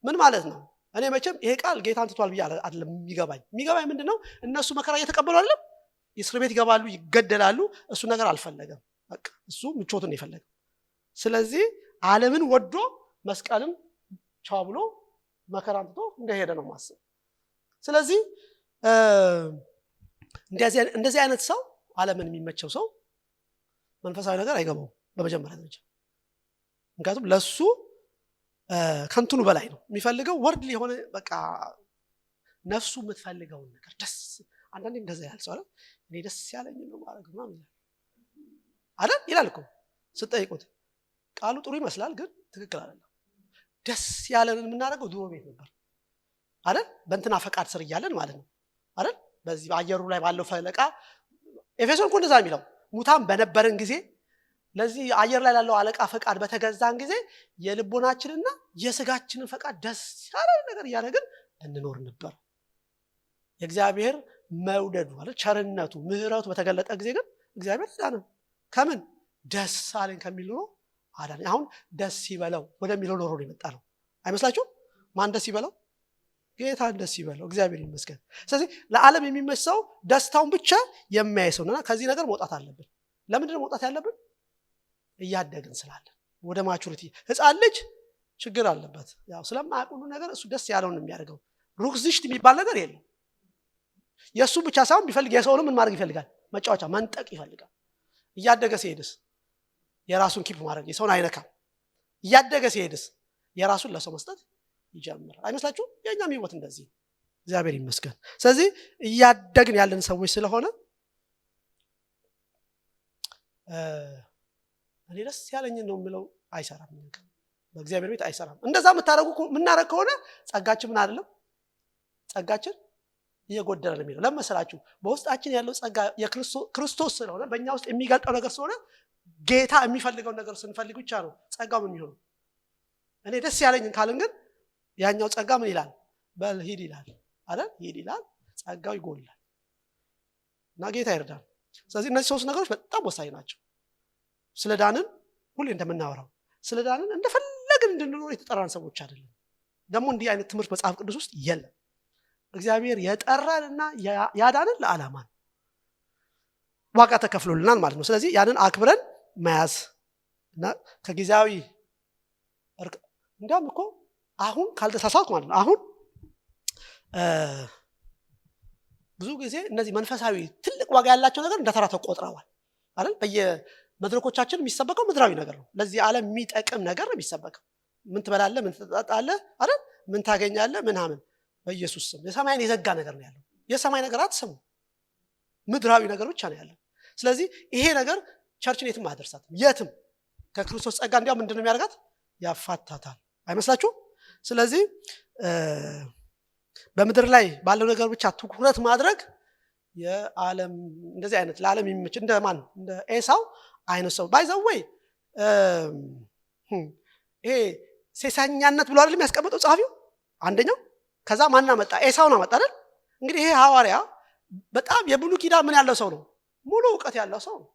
ምን ማለት ነው? እኔ መቼም ይሄ ቃል ጌታን ትቷል ብዬ አይደለም የሚገባኝ ምንድነው? እነሱ መከራ እየተቀበሉ አይደለም፣ እስር ቤት ይገባሉ፣ ይገደላሉ። እሱ ነገር አልፈለገም። በቃ እሱ ምቾቱን የፈለገ። ስለዚህ ዓለምን ወዶ መስቀልን ቻው ብሎ መከራን ትቶ እንደሄደ ነው ማሰብ። ስለዚህ እንደዚህ አይነት ሰው ዓለምን የሚመቸው ሰው መንፈሳዊ ነገር አይገባውም በመጀመሪያ ደረጃ። ምክንያቱም ለሱ ከንቱኑ በላይ ነው የሚፈልገው። ወርድ የሆነ በቃ ነፍሱ የምትፈልገውን ነገር ደስ አንዳንዴ እንደዛ ያህል ሰው እኔ ደስ ያለኝ ነው ማለት ነው አይደል ይላል እኮ ስትጠይቁት። ቃሉ ጥሩ ይመስላል ግን ትክክል አይደለም። ደስ ያለንን የምናደርገው ድሮ ቤት ነበር አይደል? በእንትና ፈቃድ ስር እያለን ማለት ነው አይደል? በዚህ በአየሩ ላይ ባለው ፈለቃ ኤፌሶን እኮ እንደዛ የሚለው ሙታን በነበረን ጊዜ ለዚህ አየር ላይ ያለው አለቃ ፈቃድ በተገዛን ጊዜ የልቦናችንና የስጋችንን ፈቃድ ደስ ያለ ነገር እያደረግን እንኖር ነበር። የእግዚአብሔር መውደዱ ማለት ቸርነቱ ምህረቱ በተገለጠ ጊዜ ግን እግዚአብሔር ዳነን። ከምን ደስ አለን ከሚል ነው አዳን። አሁን ደስ ይበለው ወደሚለው ኖሮ ነው የመጣ ነው አይመስላችሁም? ማን ደስ ይበለው? ጌታ ደስ ይበለው። እግዚአብሔር ይመስገን። ስለዚህ ለዓለም የሚመች ሰው ደስታውን ብቻ የሚያይ ሰውና ከዚህ ነገር መውጣት አለብን። ለምንድን ነው መውጣት ያለብን? እያደግን ስላለን ወደ ማቹሪቲ። ህፃን ልጅ ችግር አለበት። ያው ስለማያውቁ ነገር እሱ ደስ ያለውን ነው የሚያደርገው። ሩክዝሽት የሚባል ነገር የለም። የእሱ ብቻ ሳይሆን ቢፈልግ የሰውንም ምን ማድረግ ይፈልጋል? መጫወቻ መንጠቅ ይፈልጋል። እያደገ ሲሄድስ የራሱን ኪፕ ማድረግ የሰውን አይነካም። እያደገ ሲሄድስ የራሱን ለሰው መስጠት ይጀምራል። አይመስላችሁም? የኛም ህይወት እንደዚህ እግዚአብሔር ይመስገን። ስለዚህ እያደግን ያለን ሰዎች ስለሆነ እኔ ደስ ያለኝን ነው የምለው አይሰራም። በእግዚአብሔር ቤት አይሰራም። እንደዛ የምናደርግ ከሆነ ጸጋችን ምን አይደለም፣ ጸጋችን እየጎደለ ነው የሚለው። ለመሰላችሁ በውስጣችን ያለው ጸጋ የክርስቶስ ስለሆነ በእኛ ውስጥ የሚገልጠው ነገር ስለሆነ ጌታ የሚፈልገው ነገር ስንፈልግ ብቻ ነው ጸጋው ምን የሚሆነው። እኔ ደስ ያለኝን ካልን ግን ያኛው ጸጋ ምን ይላል? በል ሂድ ይላል አይደል? ሂድ ይላል፣ ጸጋው ይጎላል እና ጌታ ይርዳል። ስለዚህ እነዚህ ሶስት ነገሮች በጣም ወሳኝ ናቸው። ስለ ዳንን ሁሌ እንደምናወራው ስለ ዳንን እንደፈለግን እንድንኖር የተጠራን ሰዎች አይደለም። ደግሞ እንዲህ አይነት ትምህርት መጽሐፍ ቅዱስ ውስጥ የለም። እግዚአብሔር የጠራንና ያዳንን ለዓላማ ነው። ዋጋ ተከፍሎልናል ማለት ነው። ስለዚህ ያንን አክብረን መያዝ እና ከጊዜያዊ እንዲያውም እኮ አሁን ካልተሳሳትኩ ማለት ነው አሁን ብዙ ጊዜ እነዚህ መንፈሳዊ ትልቅ ዋጋ ያላቸው ነገር እንደተራ ተቆጥረዋል አይደል? በየመድረኮቻችን የሚሰበከው ምድራዊ ነገር ነው። ለዚህ ዓለም የሚጠቅም ነገር ነው የሚሰበከው። ምን ትበላለህ፣ ምን ትጠጣለህ አይደል? ምን ታገኛለህ ምናምን። በኢየሱስ ስም የሰማይን የዘጋ ነገር ነው ያለው። የሰማይ ነገር አትሰሙ፣ ምድራዊ ነገር ብቻ ነው ያለው። ስለዚህ ይሄ ነገር ቸርችን የትም አያደርሳትም። የትም ከክርስቶስ ጸጋ እንዲያው ምንድነው የሚያደርጋት? ያፋታታል። አይመስላችሁም? ስለዚህ በምድር ላይ ባለው ነገር ብቻ ትኩረት ማድረግ የዓለም እንደዚህ አይነት ለዓለም የሚመች እንደማን እንደ ኤሳው አይነት ሰው ባይዘው ወይ ይሄ ሴሰኛነት ብሎ አይደለም ያስቀመጠው ጸሐፊው አንደኛው። ከዛ ማን አመጣ? ኤሳውን አመጣ አይደል? እንግዲህ ይሄ ሐዋርያ በጣም የብሉይ ኪዳን ምን ያለው ሰው ነው? ሙሉ ዕውቀት ያለው ሰው ነው።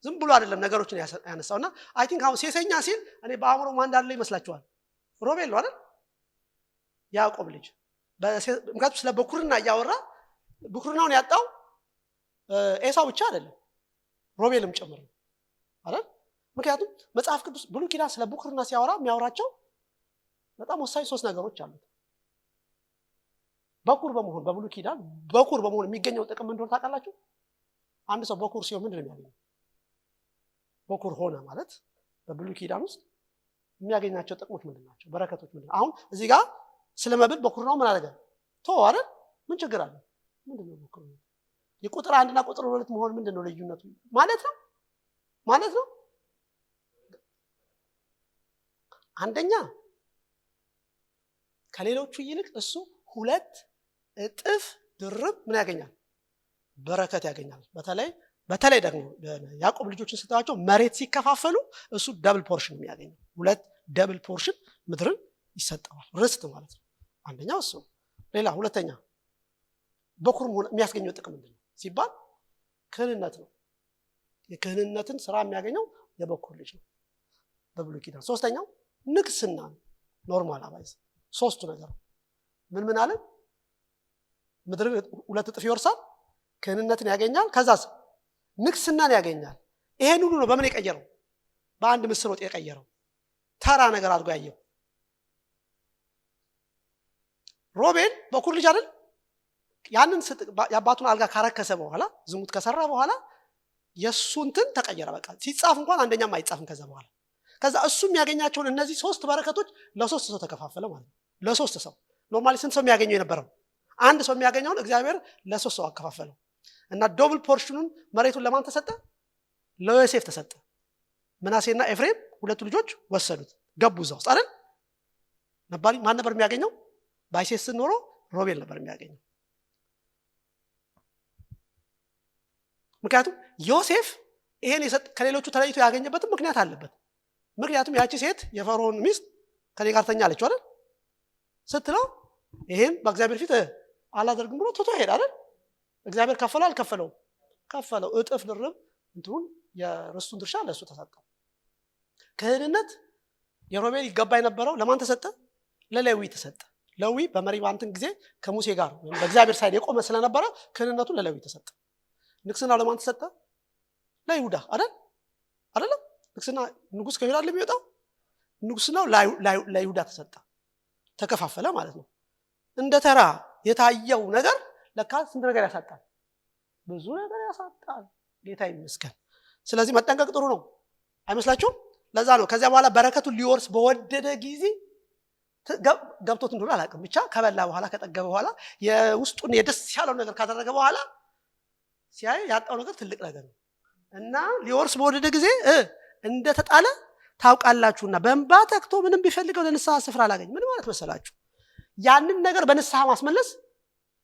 ዝም ብሎ አይደለም ነገሮችን ያነሳውና አይ ቲንክ አሁን ሴሰኛ ሲል እኔ በአእምሮ ማን እንዳለ ይመስላችኋል? ሮቤል ነው አይደል? ያዕቆብ ልጅ ምክንያቱም ስለ ብኩርና እያወራ ብኩርናውን ያጣው ኤሳው ብቻ አይደለም። ሮቤልም ጨምር ነው አይደል? ምክንያቱም መጽሐፍ ቅዱስ ብሉይ ኪዳን ስለ ብኩርና ሲያወራ የሚያወራቸው በጣም ወሳኝ 3 ነገሮች አሉት። በኩር በመሆን በብሉይ ኪዳን በኩር በመሆን የሚገኘው ጥቅም እንደሆነ ታውቃላችሁ? አንድ ሰው በኩር ሲሆን ምንድን ነው የሚያገኘው? በኩር ሆነ ማለት በብሉይ ኪዳን ውስጥ የሚያገኛቸው ጥቅሞች ምንድን ናቸው? በረከቶች ምንድን ናቸው? አሁን እዚህ ጋር ስለ መብል በኩር ነው ምን አደረገ? ተወው አይደል? ምን ችግር አለ? ምንድን ነው በኩር? የቁጥር 1 እና ቁጥር 2 መሆን ምንድን ነው ልዩነቱ? ማለት ነው አንደኛ ከሌሎቹ ይልቅ እሱ 2 እጥፍ ድርብ ምን ያገኛል? በረከት ያገኛል። በተለይ ደግሞ ያዕቆብ ልጆችን ስታዩቸው መሬት ሲከፋፈሉ እሱ ደብል ፖርሽን የሚያገኘው 2 ደብል ፖርሽን ምድርን ይሰጠዋል። ርስት ማለት ነው። አንደኛው እሱ። ሌላ ሁለተኛ በኩር የሚያስገኘው ጥቅም ምንድን ነው ሲባል ክህንነት ነው። የክህንነትን ስራ የሚያገኘው የበኩር ልጅ ነው በብሉይ ኪዳን። ሶስተኛው ንግስና ነው። ኖርማል አባይዝ 3ቱ ነገር ምን አለ? ምድርን 2 እጥፍ ይወርሳል፣ ክህንነትን ያገኛል፣ ከዛስ ንግስናን ያገኛል። ይሄን ሁሉ ነው በምን የቀየረው? በአንድ ምስር ወጥ የቀየረው። ተራ ነገር አድርጎ ያየው። ሮቤል በኩር ልጅ አይደል? ያንን የአባቱን አልጋ ካረከሰ በኋላ ዝሙት ከሰራ በኋላ የሱ እንትን ተቀየረ። በቃ ሲጻፍ እንኳን አንደኛም አይጻፍም ከዛ እሱ የሚያገኛቸውን እነዚህ 3 በረከቶች ለ3 ሰው ተከፋፈለ ማለት ነው። ለ3 ሰው ኖርማሊ ስንት ሰው የሚያገኘው የነበረው? አንድ ሰው የሚያገኘውን እግዚአብሔር ለ3 ሰው አከፋፈለው እና ዶብል ፖርሽኑን መሬቱን ለማን ተሰጠ? ለዮሴፍ ተሰጠ። ምናሴና ኤፍሬም 2 ልጆች ወሰዱት፣ ገቡ እዛ ውስጥ አይደል? ማን ነበር የሚያገኘው? ባይሴስ ኖሮ ሮቤል ነበር የሚያገኘው። ምክንያቱም ዮሴፍ ይሄን ከሌሎቹ ተለይቶ ያገኘበትም ምክንያት አለበት። ምክንያቱም ያቺ ሴት የፈርዖን ሚስት ከኔ ጋር ተኛለች አይደል ስትለው ይሄን በእግዚአብሔር ፊት አላደርግም ብሎ ትቶ ሄደ አይደል? እግዚአብሔር ከፈለው አልከፈለው? ከፈለው። እጥፍ ድርብ እንትኑን የርስቱን ድርሻ ለሱ ተሰጠው። ክህንነት የሮቤል ይገባ የነበረው ለማን ተሰጠ? ለሌዊ ተሰጠ። ሌዊ በመሪባ እንትን ጊዜ ከሙሴ ጋር በእግዚአብሔር ሳይድ የቆመ ስለነበረ ክህንነቱን ለሌዊ ተሰጠ። ንግስናው ለማን ተሰጠ? ለይሁዳ አይደለም? ንግስና ንጉስ ከይሁዳ ለሚወጣው ንጉስናው ለይሁዳ ተሰጠ። ተከፋፈለ ማለት ነው። እንደ ተራ የታየው ነገር ለካ ስንት ነገር ያሳጣል? ብዙ ነገር ያሳጣል። ጌታ ይመስገን። ስለዚህ መጠንቀቅ ጥሩ ነው አይመስላችሁም? ለዛ ነው ከዚያ በኋላ በረከቱን ሊወርስ በወደደ ጊዜ ገብቶት እንደሆነ አላውቅም፣ ብቻ ከበላ በኋላ ከጠገበ በኋላ የውስጡን የደስ ያለው ነገር ካደረገ በኋላ ሲያይ ያጣው ነገር ትልቅ ነገር ነው እና ሊወርስ በወደደ ጊዜ እንደተጣለ ታውቃላችሁና በእንባ ተክቶ ምንም ቢፈልገው ለንስሐ ስፍራ አላገኝ። ምን ማለት መሰላችሁ? ያንን ነገር በንስሐ ማስመለስ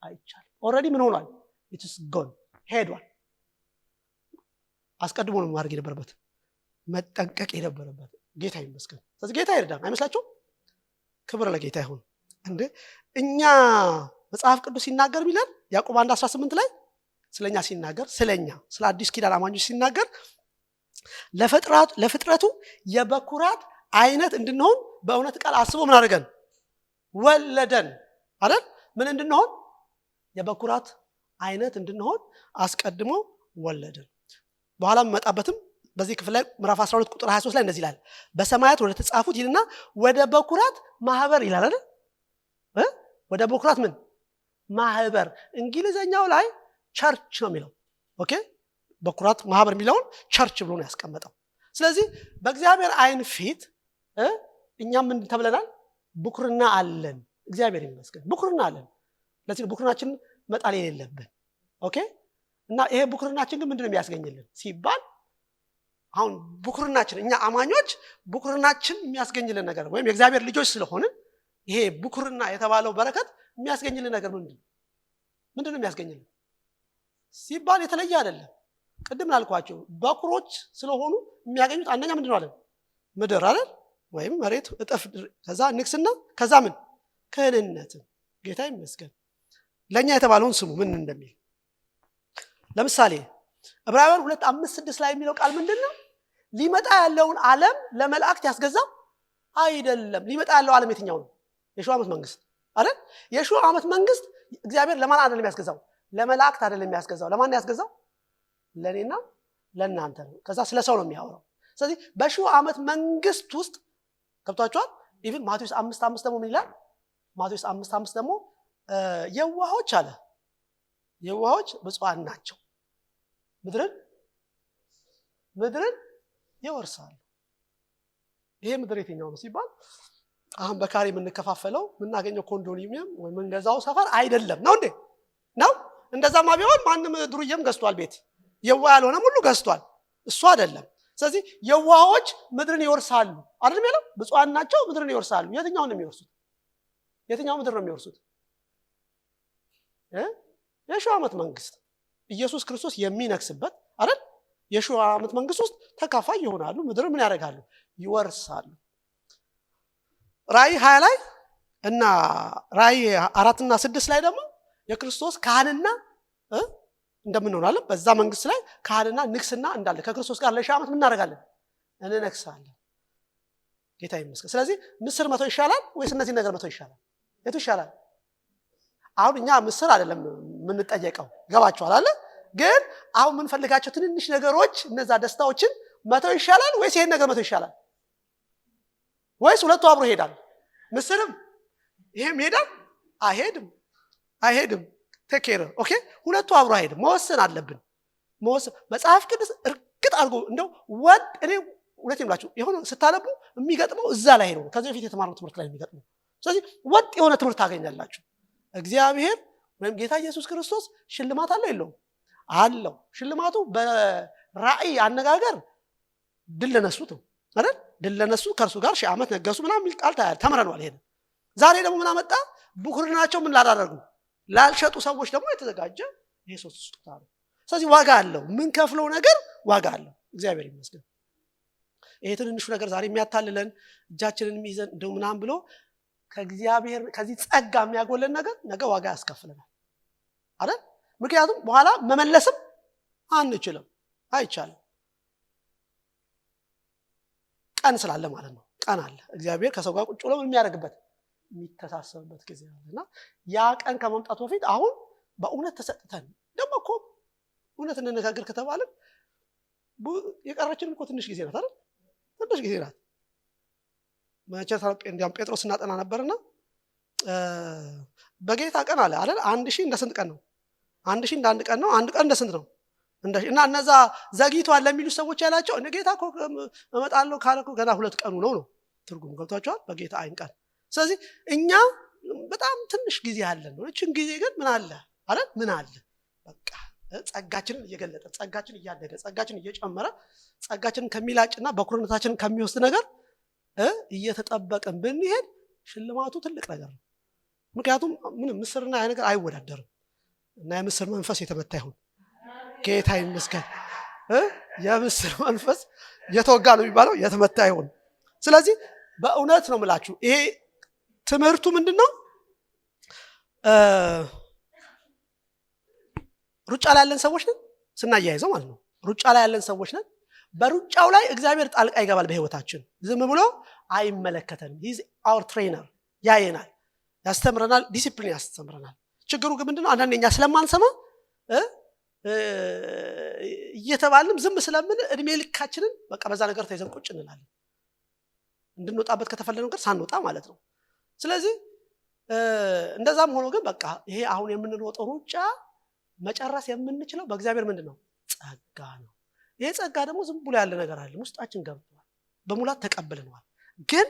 አይቻልም። ኦልሬዲ ምን ሆኗል? ኢትስ ጎን ሄዷል። አስቀድሞ ነው ማድረግ የነበረበት፣ መጠንቀቅ የነበረበት። ጌታ ይመስገን። ስለዚህ ጌታ ይርዳን አይመስላችሁም? ክብር ለጌታ ይሁን። እንዴ እኛ መጽሐፍ ቅዱስ ሲናገር ሚለን ያዕቆብ 1:18 ላይ ስለኛ ሲናገር ስለ አዲስ ኪዳን አማኞች ሲናገር ለፍጥረቱ የበኩራት አይነት እንድንሆን በእውነት ቃል አስቦ ምን አደረገን? ወለደን አይደል? ምን እንድንሆን? የበኩራት አይነት እንድንሆን አስቀድሞ ወለደን። በኋላ መጣበትም በዚህ ክፍል ላይ ምዕራፍ 12 ቁጥር 23 ላይ እንደዚህ ይላል፣ በሰማያት ወደ ተጻፉት ይልና ወደ በኩራት ማህበር ይላል አይደል? ወደ በኩራት ምን ማህበር? እንግሊዘኛው ላይ ቸርች ነው የሚለው። ኦኬ፣ በኩራት ማህበር የሚለውን ቸርች ብሎ ነው ያስቀመጠው። ስለዚህ በእግዚአብሔር አይን ፊት እኛም ምን ተብለናል? ብኩርና አለን። እግዚአብሔር ይመስገን ብኩርና አለን። ለዚህ ብኩርናችን መጣል የሌለብን። ኦኬ፣ እና ይሄ ብኩርናችን ግን ምንድነው የሚያስገኝልን ሲባል አሁን ብኩርናችን እኛ አማኞች ብኩርናችን የሚያስገኝልን ነገር ወይም የእግዚአብሔር ልጆች ስለሆንን ይሄ ብኩርና የተባለው በረከት የሚያስገኝልን ነገር ምንድነው የሚያስገኝልን ሲባል የተለየ አይደለም። ቅድም አልኳችሁ በኩሮች ስለሆኑ የሚያገኙት አንደኛ ምንድነው አለ? ምድር አይደል? ወይም መሬት እጥፍ፣ ከዛ ንግስና፣ ከዛ ምን ክህንነትን። ጌታ ይመስገን። ለኛ የተባለውን ስሙ ምን እንደሚል ለምሳሌ ዕብራውያን 2:5-6 ላይ የሚለው ቃል ምንድነው? ሊመጣ ያለውን ዓለም ለመላእክት ያስገዛው አይደለም። ሊመጣ ያለው ዓለም የትኛው ነው? የሺው ዓመት መንግስት አይደል? የሺው ዓመት መንግስት እግዚአብሔር ለማን አይደለም ያስገዛው? ለመላእክት አይደለም ያስገዛው። ለማን ያስገዛው? ለኔና ለእናንተ ነው። ከዛ ስለ ሰው ነው የሚያወራው። ስለዚህ በሺው ዓመት መንግስት ውስጥ ገብቷቸዋል። ኢቭን ማቴዎስ 5:5 ደግሞ ምን ይላል? ማቴዎስ 5:5 ደግሞ የዋሆች አለ የዋሆች ብፁዓን ናቸው ምድርን ይወርሳሉ። ይሄ ምድር የትኛው ነው ሲባል አሁን በካሬ የምንከፋፈለው የምናገኘው ኮንዶሚኒየም ወይ መንገዛው ሰፈር አይደለም ነው እንዴ? ነው እንደዛማ ቢሆን ማንም ድሩዬም ገዝቷል ቤት። የዋህ ያልሆነም ሁሉ ገዝቷል። እሱ አይደለም። ስለዚህ የዋሆች ምድርን ይወርሳሉ አይደል የሚለው? ብፁዓን ናቸው ምድርን ይወርሳሉ። የትኛውን ነው የሚወርሱት? የትኛው ምድር ነው የሚወርሱት? የሺው ዓመት መንግስት ኢየሱስ ክርስቶስ የሚነግስበት አይደል? የሺው ዓመት መንግስት ውስጥ ተካፋይ ይሆናሉ። ምድር ምን ያደርጋሉ? ይወርሳሉ። ራእይ 20 ላይ እና ራእይ 4 እና 6 ላይ ደግሞ የክርስቶስ ካህንና እንደምንሆናለን በዛ መንግስት ላይ ካህንና ንግስና እንዳለ ከክርስቶስ ጋር ለሺህ ዓመት ምን እናደርጋለን? እንነግሳለን። ጌታ ይመስገን። ስለዚህ ምስር 100 ይሻላል ወይስ እነዚህ ነገር 100 ይሻላል? የቱ ይሻላል? አሁን እኛ ምስር አይደለም የምንጠየቀው ገባችኋል አለ። ግን አሁን የምንፈልጋቸው ትንንሽ ነገሮች እነዛ ደስታዎችን 100 ይሻላል ወይስ ይሄን ነገር 100 ይሻላል? ወይስ ሁለቱ አብሮ ይሄዳል? ምስርም ይሄም ይሄዳል? አይሄድም። ተከረ ኦኬ፣ ሁለቱ አብሮ አይሄድም። መወሰን አለብን። መጽሐፍ ቅዱስ እርግጥ አድርጎ እንደው እኔ እውነቴን ብላችሁ የሆነ ስታነቡ የሚገጥመው እዛ ላይ ነው። ከዚህ በፊት የተማረው ትምህርት ላይ የሚገጥመው። ስለዚህ ወጥ የሆነ ትምህርት ታገኛላችሁ። እግዚአብሔር ወይም ጌታ ኢየሱስ ክርስቶስ ሽልማት አለው የለውም? አለው። ሽልማቱ በራእይ አነጋገር ድል ለነሱት ነው አይደል? ድል ለነሱ ከእርሱ ጋር 1000 ዓመት ነገሱ ምናምን የሚል ቃል ተምረናል። ይሄን ዛሬ ደግሞ ምን አመጣ? ብኩርናቸው ምን ላደረጉ ላልሸጡ ሰዎች ደግሞ የተዘጋጀ ይሄ 3 ስጦታ ነው። ስለዚህ ዋጋ አለው። ምን ከፍለው ነገር ዋጋ አለው። እግዚአብሔር ይመስገን። ይሄ ትንንሹ ነገር ዛሬ የሚያታልለን እጃችንን የሚይዘን እንደው ምናምን ብሎ ከእግዚአብሔር ከዚህ ጸጋ የሚያጎለን ነገር ነገ ዋጋ ያስከፍለናል አይደል? ምክንያቱም በኋላ መመለስም አንችልም፣ አይቻልም። ቀን ስላለ ማለት ነው። ቀን አለ። እግዚአብሔር ከሰው ጋር ቁጭ ብሎ የሚያደርግበት የሚተሳሰብበት ጊዜ አለና ያ ቀን ከመምጣቱ በፊት አሁን በእውነት ተሰጥተን ደግሞ እኮ እውነት እንነጋገር ከተባለ የቀረችን እኮ ትንሽ ጊዜ ናት አይደል? ትንሽ ጊዜ ናት። እንዲያውም ጴጥሮስ እናጠና ነበርና በጌታ ቀን አለ አይደል? 1000 እንደ ስንት ቀን ነው? 1000 እንደ አንድ ቀን ነው። አንድ ቀን እንደ ስንት ነው? እና እነዛ ዘግይቷል ለሚሉ ሰዎች ያላቸው እነ ጌታ እኮ እመጣለሁ ካለ እኮ ገና 2 ቀኑ ነው ትርጉም ገብቷቸዋል። በጌታ አይን ቀን። ስለዚህ እኛ በጣም ትንሽ ጊዜ አለን ነው። እቺን ጊዜ ግን ምን አለ አይደል? ምን አለ በቃ ጸጋችንን እየገለጠ ጸጋችን እያደገ ጸጋችን እየጨመረ ጸጋችንን ከሚላጭና በኩርነታችንን ከሚወስድ ነገር እየተጠበቀን ብንሄድ ሽልማቱ ትልቅ ነገር ነው። ምክንያቱም ምንም ምስርና ያ ነገር አይወዳደርም። እና የምስር መንፈስ የተመታ ይሁን። ጌታ ይመስገን። የምስር መንፈስ የተወጋ ነው የሚባለው፣ የተመታ ይሁን። ስለዚህ በእውነት ነው የምላችሁ ይሄ ትምህርቱ ምንድነው? ሩጫ ላይ ያለን ሰዎች ነን ስናያይዘው ማለት ነው። ሩጫ ላይ ያለን ሰዎች ነን። በሩጫው ላይ እግዚአብሔር ጣልቃ ይገባል በህይወታችን። ዝም ብሎ አይመለከተንም። ሂዝ አወር ትሬነር፣ ያየናል፣ ያስተምረናል፣ ዲሲፕሊን ያስተምረናል። ችግሩ ግን ምንድነው? አንዳንዴ እኛ ስለማንሰማ እየተባልንም ዝም ስለምን እድሜ ልካችንን በቃ በዛ ነገር ተይዘን ቁጭ እንላለን። እንድንወጣበት ከተፈለገ ነገር ሳንወጣ ማለት ነው። ስለዚህ እንደዛም ሆኖ ግን በቃ ይሄ አሁን የምንሮጠው ሩጫ መጨረስ የምንችለው በእግዚአብሔር ምንድነው? ጸጋ ነው። ይሄ ጸጋ ደግሞ ዝም ብሎ ያለ ነገር አይደለም። ውስጣችን ገብቷል፣ በሙላት ተቀብለናል። ግን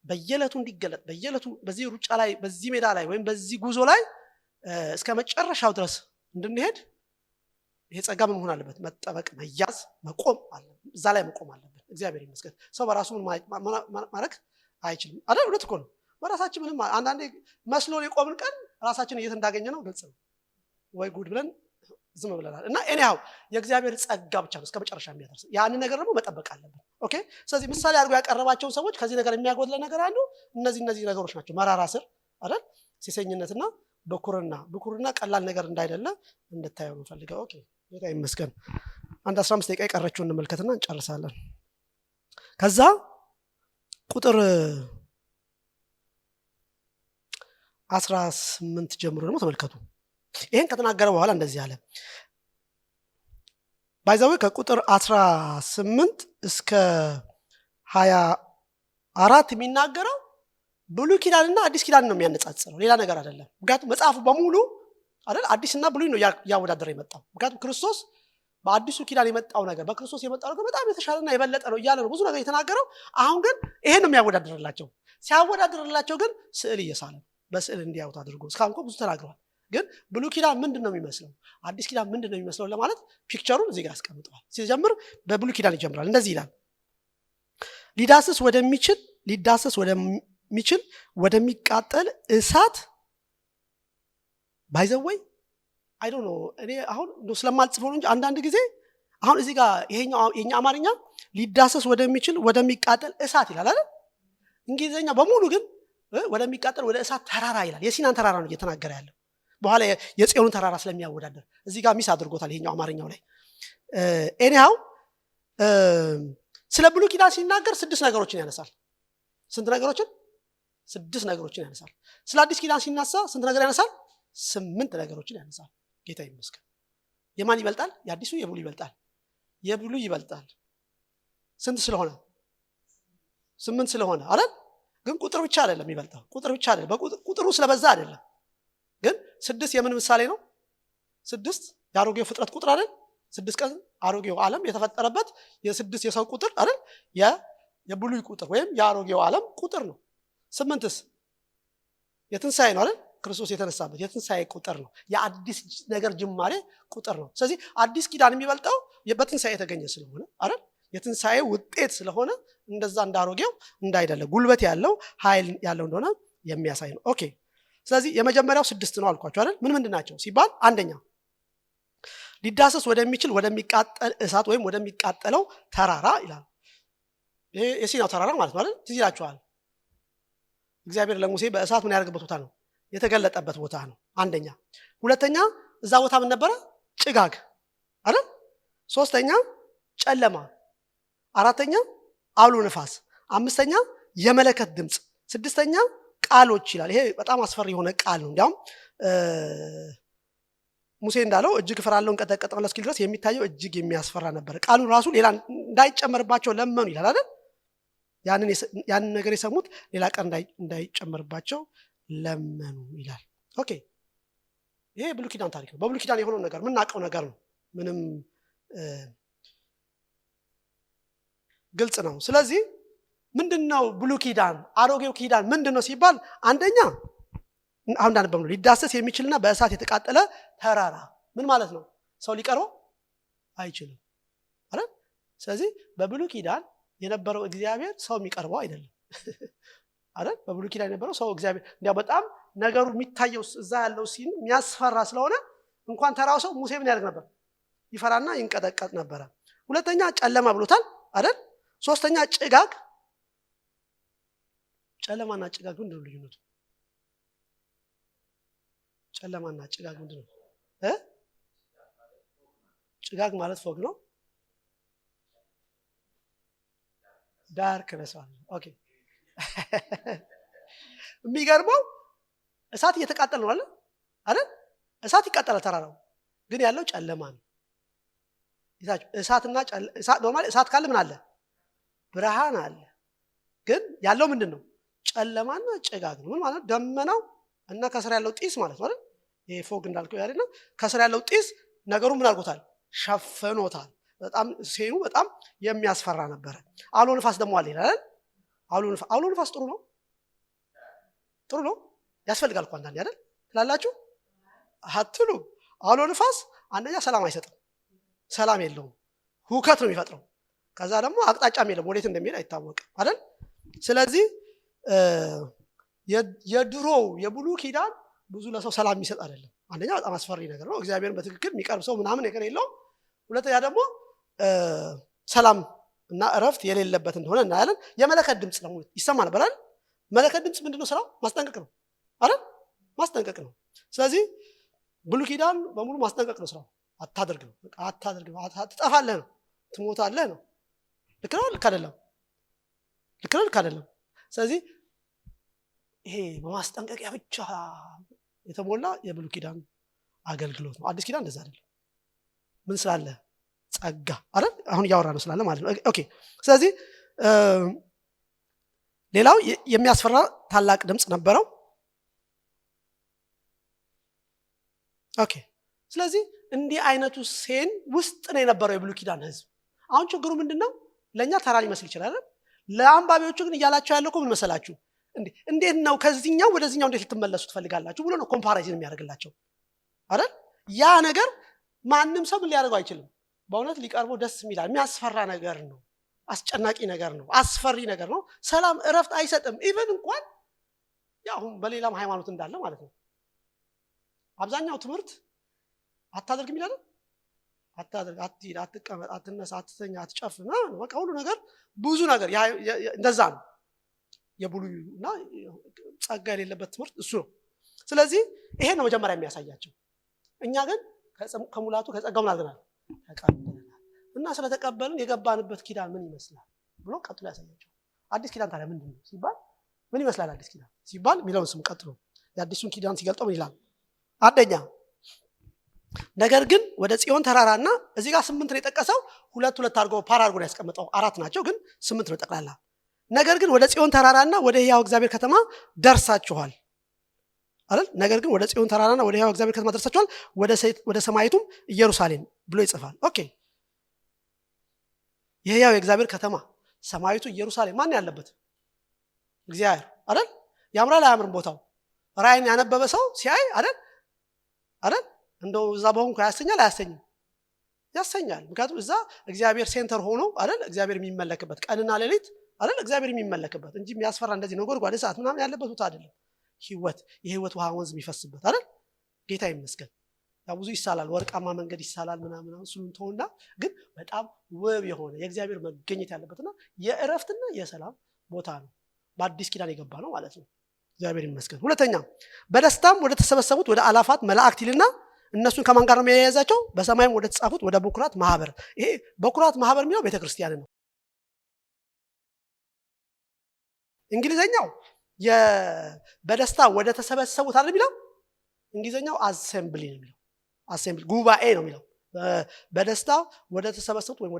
በየዕለቱ እንዲገለጥ በየዕለቱ በዚህ ሩጫ ላይ በዚህ ሜዳ ላይ ወይም በዚህ ጉዞ ላይ እስከ መጨረሻው ድረስ እንድንሄድ ይሄ ጸጋ ምን መሆን አለበት? መጠበቅ፣ መያዝ፣ መቆም አለበት። እዛ ላይ መቆም አለበት። እግዚአብሔር ይመስገን። ሰው በራሱ ማድረግ አይችልም አይደል? እውነት እኮ ነው። በራሳችን ምንም አንዳንዴ መስሎን የቆምን ቀን ራሳችን እየት እንዳገኘ ነው ግልጽ ነው። ወይ ጉድ ብለን ዝም ብለናል። እና ኤኒሃው የእግዚአብሔር ጸጋ ብቻ ነው እስከ መጨረሻ የሚያደርስ። ያንን ነገር ደግሞ መጠበቅ አለበት። ኦኬ። ስለዚህ ምሳሌ አድርጎ ያቀረባቸውን ሰዎች ከዚህ ነገር የሚያጎድለ ነገር አሉ። እነዚህ ነገሮች ናቸው። መራራ ስር አይደል? ሴሰኝነትና ብኩርና ቀላል ነገር እንዳይደለ እንድታየው ነው ፈልገው። ኦኬ። ጌታ ይመስገን። አንድ 15 ደቂቃ የቀረችውን እንመልከትና እንጨርሳለን። ከዛ ቁጥር 18 ጀምሮ ደግሞ ተመልከቱ። ይሄን ከተናገረ በኋላ እንደዚህ አለ። ባይዘው ከቁጥር 18 እስከ 24 የሚናገረው ብሉይ ኪዳንና አዲስ ኪዳን ነው የሚያነጻጽረው፣ ሌላ ነገር አይደለም። ምክንያቱም መጽሐፉ በሙሉ አይደል አዲስና ብሉይ ነው ያወዳደረ የመጣው። ምክንያቱም ክርስቶስ በአዲሱ ኪዳን የመጣው ነገር በክርስቶስ የመጣው ነገር በጣም የተሻለና የበለጠ ነው እያለ ነው ብዙ ነገር የተናገረው። አሁን ግን ይሄን ነው የሚያወዳድርላቸው። ሲያወዳድርላቸው ግን ስዕል እየሳለ በስዕል እንዲያዩት አድርጎ እስካሁን እኮ ብዙ ተናግረዋል። ግን ብሉይ ኪዳን ምንድን ነው የሚመስለው፣ አዲስ ኪዳን ምንድን ነው የሚመስለው ለማለት ፒክቸሩን እዚህ ጋር አስቀምጠዋል። ሲጀምር በብሉይ ኪዳን ይጀምራል። እንደዚህ ይላል፣ ሊዳሰስ ወደሚችል ወደሚቃጠል እሳት ባይዘወይ አይ ዶንት ኖ እኔ አሁን ስለማልጽፈው እንጂ አንዳንድ ጊዜ አሁን እዚህ ጋር ይሄኛው የኛ አማርኛ ሊዳሰስ ወደሚችል ወደሚቃጠል እሳት ይላል አይደል? እንግሊዘኛ በሙሉ ግን ወደሚቃጠል ወደ እሳት ተራራ ይላል። የሲናን ተራራ ነው እየተናገረ ያለው። በኋላ የጽዮንን ተራራ ስለሚያወዳደር እዚህ ጋር ሚስ አድርጎታል ይሄኛው አማርኛው ላይ። ኤኒሃው ስለ ብሉይ ኪዳን ሲናገር 6 ነገሮችን ያነሳል። ስንት ነገሮችን? 6 ነገሮችን ያነሳል። ስለ አዲስ ኪዳን ሲናሳ ስንት ነገር ያነሳል? 8 ነገሮችን ያነሳል። ጌታ ይመስገን። የማን ይበልጣል? የአዲሱ የብሉይ ይበልጣል። የብሉይ ይበልጣል። ስንት ስለሆነ? 8 ስለሆነ አይደል? ግን ቁጥር ብቻ አይደለም ይበልጣል። ቁጥር ብቻ አይደለም፣ ቁጥሩ ስለበዛ አይደለም። ግን 6 የምን ምሳሌ ነው? 6 የአሮጌው ፍጥረት ቁጥር አይደል? 6 ቀን አሮጌው ዓለም የተፈጠረበት የ6 የሰው ቁጥር አይደል? የብሉይ ቁጥር ወይም የአሮጌው ዓለም ቁጥር ነው። 8ስ የትንሣኤ ነው አይደል? ክርስቶስ የተነሳበት የትንሣኤ ቁጥር ነው። የአዲስ ነገር ጅማሬ ቁጥር ነው። ስለዚህ አዲስ ኪዳን የሚበልጠው በትንሣኤ የተገኘ ስለሆነ አይደል? የትንሣኤ ውጤት ስለሆነ እንደዛ እንዳሮጌው እንዳይደለ ጉልበት ያለው ኃይል ያለው እንደሆነ የሚያሳይ ነው። ኦኬ። ስለዚህ የመጀመሪያው 6 ነው አልኳችሁ አይደል? ምን ናቸው ሲባል አንደኛ ሊዳሰስ ወደሚችል ወደሚቃጠል እሳት ወይም ወደሚቃጠለው ተራራ ይላል። ይሄ የሲናው ተራራ ማለት ነው አይደል? ትዝ ይላችኋል። እግዚአብሔር ለሙሴ በእሳት ምን ያደርግበት ቦታ ነው? የተገለጠበት ቦታ ነው። አንደኛ። ሁለተኛ እዛ ቦታ ምን ነበረ? ጭጋግ አይደል? ሶስተኛ ጨለማ፣ አራተኛ አውሎ ነፋስ፣ አምስተኛ የመለከት ድምፅ፣ ስድስተኛ ቃሎች ይላል። ይሄ በጣም አስፈሪ የሆነ ቃል ነው። እንዲያውም ሙሴ እንዳለው እጅግ እፈራለሁ እንቀጠቀጣለሁ እስኪል ድረስ የሚታየው እጅግ የሚያስፈራ ነበር። ቃሉ ራሱ ሌላ እንዳይጨመርባቸው ለመኑ ይላል አይደል? ያንን ነገር የሰሙት ሌላ ቀን እንዳይጨመርባቸው ለመኑ ይላል። ኦኬ። ይሄ ብሉይ ኪዳን ታሪክ ነው። በብሉይ ኪዳን የሆነው ነገር የምናውቀው ነገር ነው። ምንም ግልጽ ነው። ስለዚህ ምንድነው ብሉይ ኪዳን? አሮጌው ኪዳን ምንድነው ሲባል አንደኛ አሁን እንዳነበብ ነው ሊዳሰስ የሚችልና በእሳት የተቃጠለ ተራራ። ምን ማለት ነው? ሰው ሊቀርበው አይችልም አይደል? ስለዚህ በብሉይ ኪዳን የነበረው እግዚአብሔር ሰው የሚቀርበው አይደለም አይደል? በብሉይ ኪዳን የነበረው ሰው እግዚአብሔር እንዲያው በጣም ነገሩ የሚታየው እዛ ያለው ሲን የሚያስፈራ ስለሆነ እንኳን ተራው ሰው ሙሴ ምን ያደርግ ነበር? ይፈራና ይንቀጠቀጥ ነበር። ሁለተኛ ጨለማ ብሎታል አይደል? ሶስተኛ ጭጋግ። ጨለማና ጭጋግ ምንድን ነው ልዩነቱ? ጨለማና ጭጋግ ምንድን ነው? ጭጋግ ማለት ፎግ ነው። ዳርክነስ ማለት ነው። ኦኬ። የሚገርመው እሳት እየተቃጠለ ነው አይደል? እሳት ይቃጠላል ተራራው፣ ግን ያለው ጨለማ ነው። እሳትና እሳት ኖርማሊ እሳት ካለ ምን አለ? ብርሃን አለ። ግን ያለው ምንድን ነው? ጨለማና ጭጋግ ነው። ምን ማለት? ደመናው እና ከስር ያለው ጢስ ማለት ነው አይደል? ይሄ ፎግ እንዳልከው ያለና ከስር ያለው ጢስ ነገሩ ምን አድርጎታል? ሸፍኖታል። በጣም ሴኑ በጣም የሚያስፈራ ነበር። አውሎ ንፋስ ደግሞ አለ ይላል። አውሎ ንፋስ ጥሩ ነው? ጥሩ ነው? ያስፈልጋል እኮ አንዳንዴ አይደል ትላላችሁ አትሉ? አውሎ ንፋስ አንደኛ ሰላም አይሰጥም፣ ሰላም የለውም፣ ሁከት ነው የሚፈጥረው። ከዛ ደግሞ አቅጣጫም የለም፣ ወዴት እንደሚሄድ አይታወቅም አይደል? ስለዚህ የድሮው የብሉይ ኪዳን ብዙ ለሰው ሰላም የሚሰጥ አይደለም። አንደኛ በጣም አስፈሪ ነገር ነው፣ እግዚአብሔርን በትክክል የሚቀርብ ሰው ምናምን ነገር የለውም። ሁለተኛ ደግሞ ሰላም እና እረፍት የሌለበት እንደሆነ እናያለን። የመለከት ድምፅ ደግሞ ይሰማ ነበር አይደል? መለከት ድምፅ ምንድነው? ስራው ማስጠንቀቅ ነው አይደል? ማስጠንቀቅ ነው። ስለዚህ ብሉይ ኪዳን በሙሉ ማስጠንቀቅ ነው ስራው። አታድርግ ነው፣ አታድርግ ነው፣ ትጠፋለህ ነው፣ ትሞታለህ ነው። ልክ ነው? ልክ አይደለም? ልክ ነው? ልክ አይደለም? ስለዚህ ይሄ በማስጠንቀቂያ ብቻ የተሞላ የብሉይ ኪዳን አገልግሎት ነው። አዲስ ኪዳን እንደዛ አይደለም። ምን ስላለ? ጸጋ አይደል አሁን ያወራነው ስላለ ማለት ነው። ኦኬ ስለዚህ ሌላው የሚያስፈራ ታላቅ ድምጽ ነበረው። ኦኬ ስለዚህ እንዲህ አይነቱ ሴን ውስጥ ነው የነበረው የብሉይ ኪዳን ህዝብ። አሁን ችግሩ ምንድነው? ለኛ ተራ ሊመስል ይችላል። ለአንባቢዎቹ ግን እያላቸው ያለው እኮ ምን መሰላችሁ? እንዴት ነው ከዚህኛው ወደዚህኛው እንዴት ልትመለሱ ትፈልጋላችሁ ብሎ ነው ኮምፓራይዝን የሚያደርግላቸው አይደል? ያ ነገር ማንም ሰው ምን ሊያደርገው አይችልም። በእውነት ሊቀርበው ደስ የሚላል የሚያስፈራ ነገር ነው። አስጨናቂ ነገር ነው። አስፈሪ ነገር ነው። ሰላም እረፍት አይሰጥም። ኢቭን እንኳን ያው በሌላም ሃይማኖት እንዳለ ማለት ነው አብዛኛው ትምህርት አታደርግ የሚላል አታደርግ፣ አትሂድ፣ አትቀመጥ፣ አትነሳ፣ አትተኛ፣ አትጨፍር በቃ ሁሉ ነገር ብዙ ነገር እንደዛ ነው። የብሉይና ጸጋ የሌለበት ትምህርት እሱ ነው። ስለዚህ ይሄ ነው መጀመሪያ የሚያሳያቸው። እኛ ግን ከሙላቱ ከጸጋው ምን አድርገናል? ተቀበልናል። እና ስለተቀበልን የገባንበት ኪዳን ምን ይመስላል ብሎ ቀጥሎ ያሳያቸው። አዲስ ኪዳን ታዲያ ምንድን ነው ሲባል ምን ይመስላል አዲስ ኪዳን ሲባል የሚለውን ስም ቀጥሎ የአዲሱን ኪዳን ሲገልጠው ምን ይላል? አንደኛ ነገር ግን ወደ ጽዮን ተራራና እዚህ ጋር 8 ነው የጠቀሰው። ሁለት አድርጎ ፓራ አድርጎ ነው ያስቀመጠው። 4 ናቸው ግን 8 ነው ጠቅላላ። ነገር ግን ወደ ጽዮን ተራራና ወደ ሕያው እግዚአብሔር ከተማ ደርሳችኋል አይደል? ነገር ግን ወደ ጽዮን ተራራና ወደ ሕያው እግዚአብሔር ከተማ ደርሳችኋል፣ ወደ ሰማይቱም ኢየሩሳሌም ብሎ ይጽፋል። ኦኬ የሕያው የእግዚአብሔር ከተማ ሰማይቱ ኢየሩሳሌም ማን ያለበት? እግዚአብሔር አይደል? ያምራል አያምርም? ቦታው ራእይን ያነበበ ሰው ሲያይ አይደል እንደው እዛ በሆንኩ ያሰኛል አያሰኝም? ያሰኛል። ምክንያቱም እዛ እግዚአብሔር ሴንተር ሆኖ አይደል እግዚአብሔር የሚመለክበት ቀንና ሌሊት አይደል እግዚአብሔር የሚመለክበት እንጂ የሚያስፈራ እንደዚህ ነው ጎድጓድ እሳት ምናምን ያለበት ቦታ አይደለም። የህይወት ውሃ ወንዝ የሚፈስበት አይደል? ጌታ ይመስገን። ያው ብዙ ይሳላል፣ ወርቃማ መንገድ ይሳላል ምናምን እሱን ተውና፣ ግን በጣም ውብ የሆነ የእግዚአብሔር መገኘት ያለበትና የእረፍትና የሰላም ቦታ ነው። በአዲስ ኪዳን የገባ ነው ማለት ነው። እግዚአብሔር ይመስገን። ሁለተኛ በደስታም ወደ ተሰበሰቡት ወደ አላፋት መላእክት ይልና እነሱን ከማን ጋር ነው የሚያያዛቸው? በሰማይም ወደ ተጻፉት ወደ በኩራት ማህበር። ይሄ በኩራት ማህበር የሚለው ቤተክርስቲያን ነው። እንግሊዘኛው በደስታ ወደ ተሰበሰቡት አይደል የሚለው? እንግሊዘኛው አሴምብሊ ነው የሚለው። አሴምብሊ ጉባኤ ነው የሚለው። በደስታ ወደ ተሰበሰቡት ወይም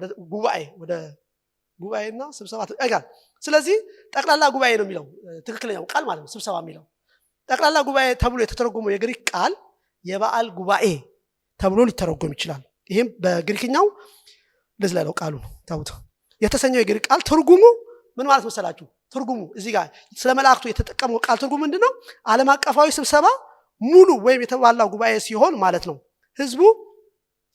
ወደ ጉባኤና ስብሰባ አይጋር። ስለዚህ ጠቅላላ ጉባኤ ነው የሚለው ትክክለኛው ቃል ማለት ነው። ስብሰባ የሚለው ጠቅላላ ጉባኤ ተብሎ የተተረጎመው የግሪክ ቃል የበዓል ጉባኤ ተብሎ ሊተረጎም ይችላል። ይሄም በግሪክኛው ለዚህ ላይ ነው ቃሉ ታውቱ የተሰኘው የግሪክ ቃል ትርጉሙ ምን ማለት መሰላችሁ? ትርጉሙ እዚህ ጋር ስለ መላእክቱ የተጠቀመው ቃል ትርጉሙ ምንድነው? ዓለም አቀፋዊ ስብሰባ ሙሉ ወይም የተባላ ጉባኤ ሲሆን ማለት ነው። ህዝቡ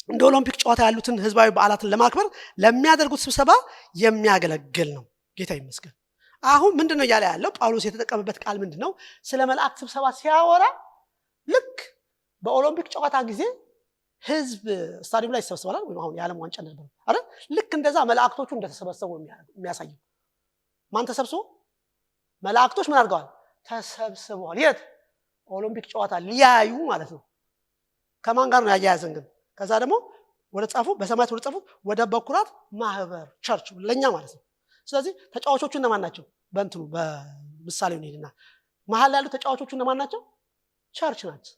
እንደ ኦሎምፒክ ጨዋታ ያሉትን ህዝባዊ በዓላትን ለማክበር ለሚያደርጉት ስብሰባ የሚያገለግል ነው። ጌታ ይመስገን። አሁን ምንድነው ያለ ያለው ጳውሎስ የተጠቀመበት ቃል ምንድነው? ስለ መላእክት ስብሰባ ሲያወራ ልክ በኦሎምፒክ ጨዋታ ጊዜ ህዝብ ስታዲየም ላይ ይሰበሰባል ወይ አሁን የዓለም ዋንጫ ነበር አይደል? ልክ እንደዛ መላእክቶቹ እንደተሰበሰቡ የሚያሳየው ማን ተሰብስቦ? መላእክቶች ምን አድርገዋል? ተሰብስበዋል። የት? ኦሎምፒክ ጨዋታ ሊያዩ ማለት ነው። ከማን ጋር ነው ያያያዘን ግን? ከዛ ደግሞ ወደ ጻፉ በሰማያት ወደ ጻፉ ወደ በኩራት ማህበር ቸርች ለኛ ማለት ነው። ስለዚህ ተጫዋቾቹ እነማን ናቸው? በእንትኑ በምሳሌው ነውና መሐል ያሉት ተጫዋቾቹ እነማን ናቸው? ቸርች ናቸው።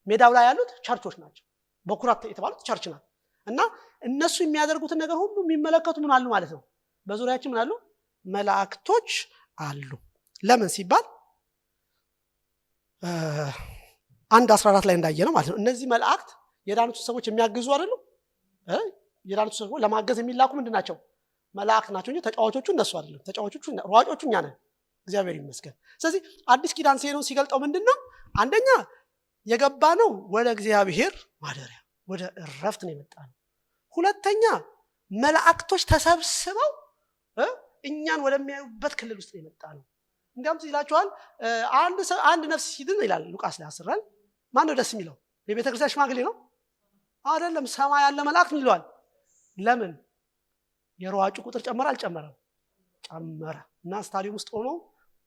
ሜዳው ላይ ያሉት ቸርቾች ናቸው። በኩራት የተባሉት ቸርች ናቸው። እና እነሱ የሚያደርጉትን ነገር ሁሉ የሚመለከቱ ምን አሉ ማለት ነው? በዙሪያችን ምን አሉ? መላእክቶች አሉ። ለምን ሲባል 1:14 ላይ እንዳየ ነው ማለት ነው። እነዚህ መላእክት የዳኑት ሰዎች የሚያግዙ አይደሉም? የዳኑት ሰዎች ለማገዝ የሚላኩ ምንድን ናቸው? መላእክት ናቸው እንጂ ተጫዋቾቹ እነሱ አይደለም። ተጫዋቾቹ ሯጮቹ እኛ ነን። እግዚአብሔር ይመስገን። ስለዚህ አዲስ ኪዳን ሲገልጠው ምንድነው? አንደኛ የገባ ነው ወደ እግዚአብሔር ማደሪያ ወደ እረፍት ነው የመጣ ነው። ሁለተኛ መላእክቶች ተሰብስበው እኛን ወደሚያዩበት ክልል ውስጥ ነው የመጣ ነው። እንዲያውም ይላችኋል አንድ ነፍስ ሲድን ይላል ሉቃስ ላይ አስራል። ማን ነው ደስ የሚለው? የቤተክርስቲያን ሽማግሌ ነው አይደለም? ሰማይ ያለ መላእክት ይለዋል። ለምን? የሯጩ ቁጥር ጨመረ አልጨመረም? ጨመረ። እና ስታዲየም ውስጥ ሆኖ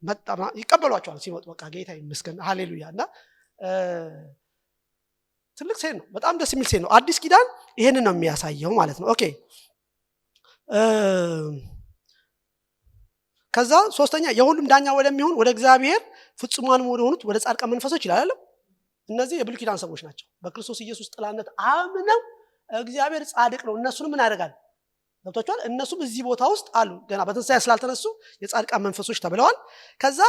መጣ ይቀበሏቸዋል ሲመጡ። በቃ ጌታ ይመስገን ሃሌሉያ። እና ትልቅ ሴን ነው። በጣም ደስ የሚል ሴን ነው። አዲስ ኪዳን ይሄንን ነው የሚያሳየው ማለት ነው። ኦኬ ከዛ ሶስተኛ የሁሉም ዳኛ ወደሚሆን ወደ እግዚአብሔር ፍጹማን ወደሆኑት ወደ ጻድቃን መንፈሶች ይላል። እነዚህ የብሉይ ኪዳን ሰዎች ናቸው። በክርስቶስ ኢየሱስ ጥላነት አምነው እግዚአብሔር ጻድቅ ነው። እነሱንም ምን ያደርጋል? ገብቷቸዋል። እነሱም እዚህ ቦታ ውስጥ አሉ። ገና በትንሣኤ ስላልተነሱ የጻድቃን መንፈሶች ተብለዋል። ከዛ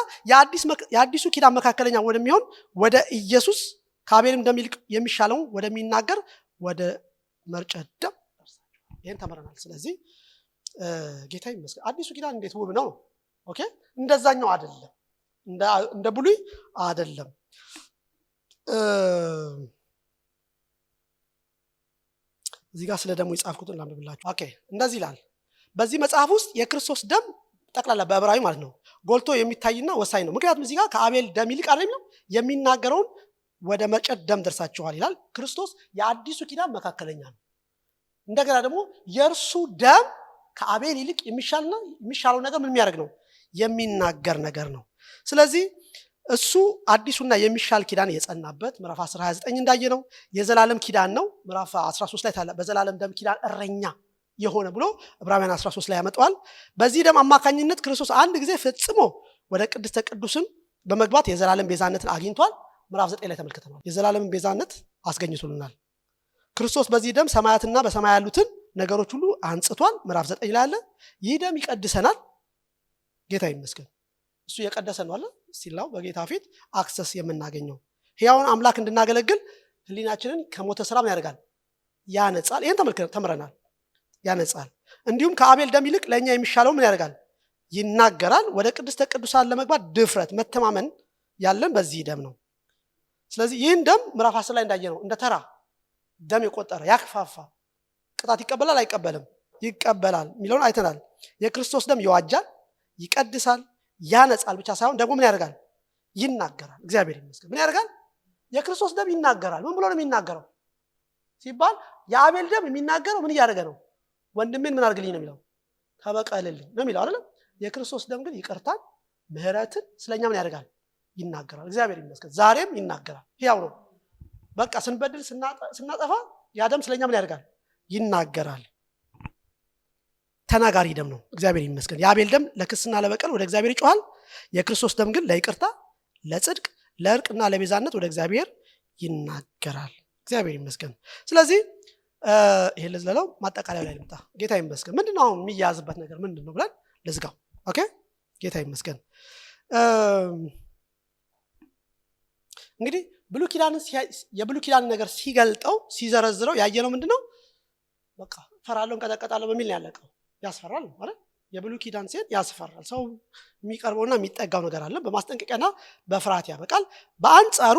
የአዲሱ ኪዳን መካከለኛ ወደሚሆን ወደ ኢየሱስ ከአቤልም ደም ይልቅ የሚሻለውን ወደሚናገር ወደ መርጨት ደም ደርሳችኋል። ይህን ተምረናል። ስለዚህ ጌታ ይመስገን። አዲሱ ኪዳን እንዴት ውብ ነው! ኦኬ፣ እንደዛኛው አይደለም፣ እንደ ብሉይ አይደለም። እዚህ ጋር ስለ ደሙ የጻፍኩትን ላንብብላችሁ። ኦኬ፣ እንደዚህ ይላል። በዚህ መጽሐፍ ውስጥ የክርስቶስ ደም ጠቅላላ በዕብራዊ ማለት ነው ጎልቶ የሚታይና ወሳኝ ነው። ምክንያቱም እዚህ ጋር ከአቤል ደም ይልቅ አይደለም የሚናገረውን ወደ መርጨት ደም ደርሳችኋል ይላል። ክርስቶስ የአዲሱ ኪዳን መካከለኛ ነው። እንደገና ደግሞ የእርሱ ደም ከአቤል ይልቅ የሚሻለው ነገር ምን የሚያደርግ ነው? የሚናገር ነገር ነው። ስለዚህ እሱ አዲሱና የሚሻል ኪዳን የጸናበት ምዕራፍ 10 29 እንዳየ ነው የዘላለም ኪዳን ነው። ምዕራፍ 13 ላይ ታላ በዘላለም ደም ኪዳን እረኛ የሆነ ብሎ ዕብራውያን 13 ላይ ያመጣዋል። በዚህ ደም አማካኝነት ክርስቶስ አንድ ጊዜ ፈጽሞ ወደ ቅድስተ ቅዱስን በመግባት የዘላለም ቤዛነትን አግኝቷል። ምዕራፍ 9 ላይ ተመልክተናል። የዘላለም ቤዛነት አስገኝቶልናል። ክርስቶስ በዚህ ደም ሰማያትና በሰማይ ያሉትን ነገሮች ሁሉ አንጽቷል። ምዕራፍ 9 ላይ አለ። ይህ ደም ይቀድሰናል። ጌታ ይመስገን። እሱ የቀደሰ ነው አለ ሲላው በጌታ ፊት አክሰስ የምናገኘው ሕያውን አምላክ እንድናገለግል ህሊናችንን ከሞተ ስራ ምን ያደርጋል? ያነጻል። ይሄን ተምረናል። ያነጻል። እንዲሁም ከአቤል ደም ይልቅ ለኛ የሚሻለው ምን ያደርጋል? ይናገራል። ወደ ቅድስተ ቅዱሳን ለመግባት ድፍረት፣ መተማመን ያለን በዚህ ደም ነው። ስለዚህ ይህን ደም ምዕራፍ 10 ላይ እንዳየ ነው እንደ ተራ ደም የቆጠረ ያክፋፋ ቅጣት ይቀበላል አይቀበልም? ይቀበላል የሚለውን አይተናል። የክርስቶስ ደም ይዋጃል፣ ይቀድሳል፣ ያነጻል ብቻ ሳይሆን ደግሞ ምን ያደርጋል? ይናገራል። እግዚአብሔር ይመስገን። ምን ያደርጋል? የክርስቶስ ደም ይናገራል። ምን ብሎ ነው የሚናገረው ሲባል የአቤል ደም የሚናገረው ምን እያደረገ ነው? ወንድሜን ምን አድርግልኝ ነው የሚለው? ተበቀልልኝ ነው የሚለው አይደለም? የክርስቶስ ደም ግን ይቅርታን፣ ምህረትን ስለኛ ምን ያደርጋል? ይናገራል። እግዚአብሔር ይመስገን። ዛሬም ይናገራል። ሕያው ነው። በቃ ስንበድል ስናጠፋ ያ ደም ስለኛ ምን ያደርጋል? ይናገራል። ተናጋሪ ደም ነው። እግዚአብሔር ይመስገን። የአቤል ደም ለክስና ለበቀል ወደ እግዚአብሔር ይጮሃል። የክርስቶስ ደም ግን ለይቅርታ፣ ለጽድቅ፣ ለእርቅና ለቤዛነት ወደ እግዚአብሔር ይናገራል። እግዚአብሔር ይመስገን። ስለዚህ ይሄ ለዝለለው ማጠቃለያ ላይ ልምጣ። ጌታ ይመስገን። ምንድነው አሁን የሚያዝበት ነገር ምንድነው ብለን ለዝጋው። ኦኬ፣ ጌታ ይመስገን። እንግዲህ የብሉይ ኪዳንን ነገር ሲገልጠው ሲዘረዝረው ያየነው ምንድነው? በቃ ፈራለሁ እንቀጠቀጣለሁ በሚል ነው ያለቀው። ያስፈራል ማለት የብሉይ ኪዳን ሴት ያስፈራል። ሰው የሚቀርበውና የሚጠጋው ነገር አለ። በማስጠንቀቂያና በፍርሃት ያበቃል። በአንጻሩ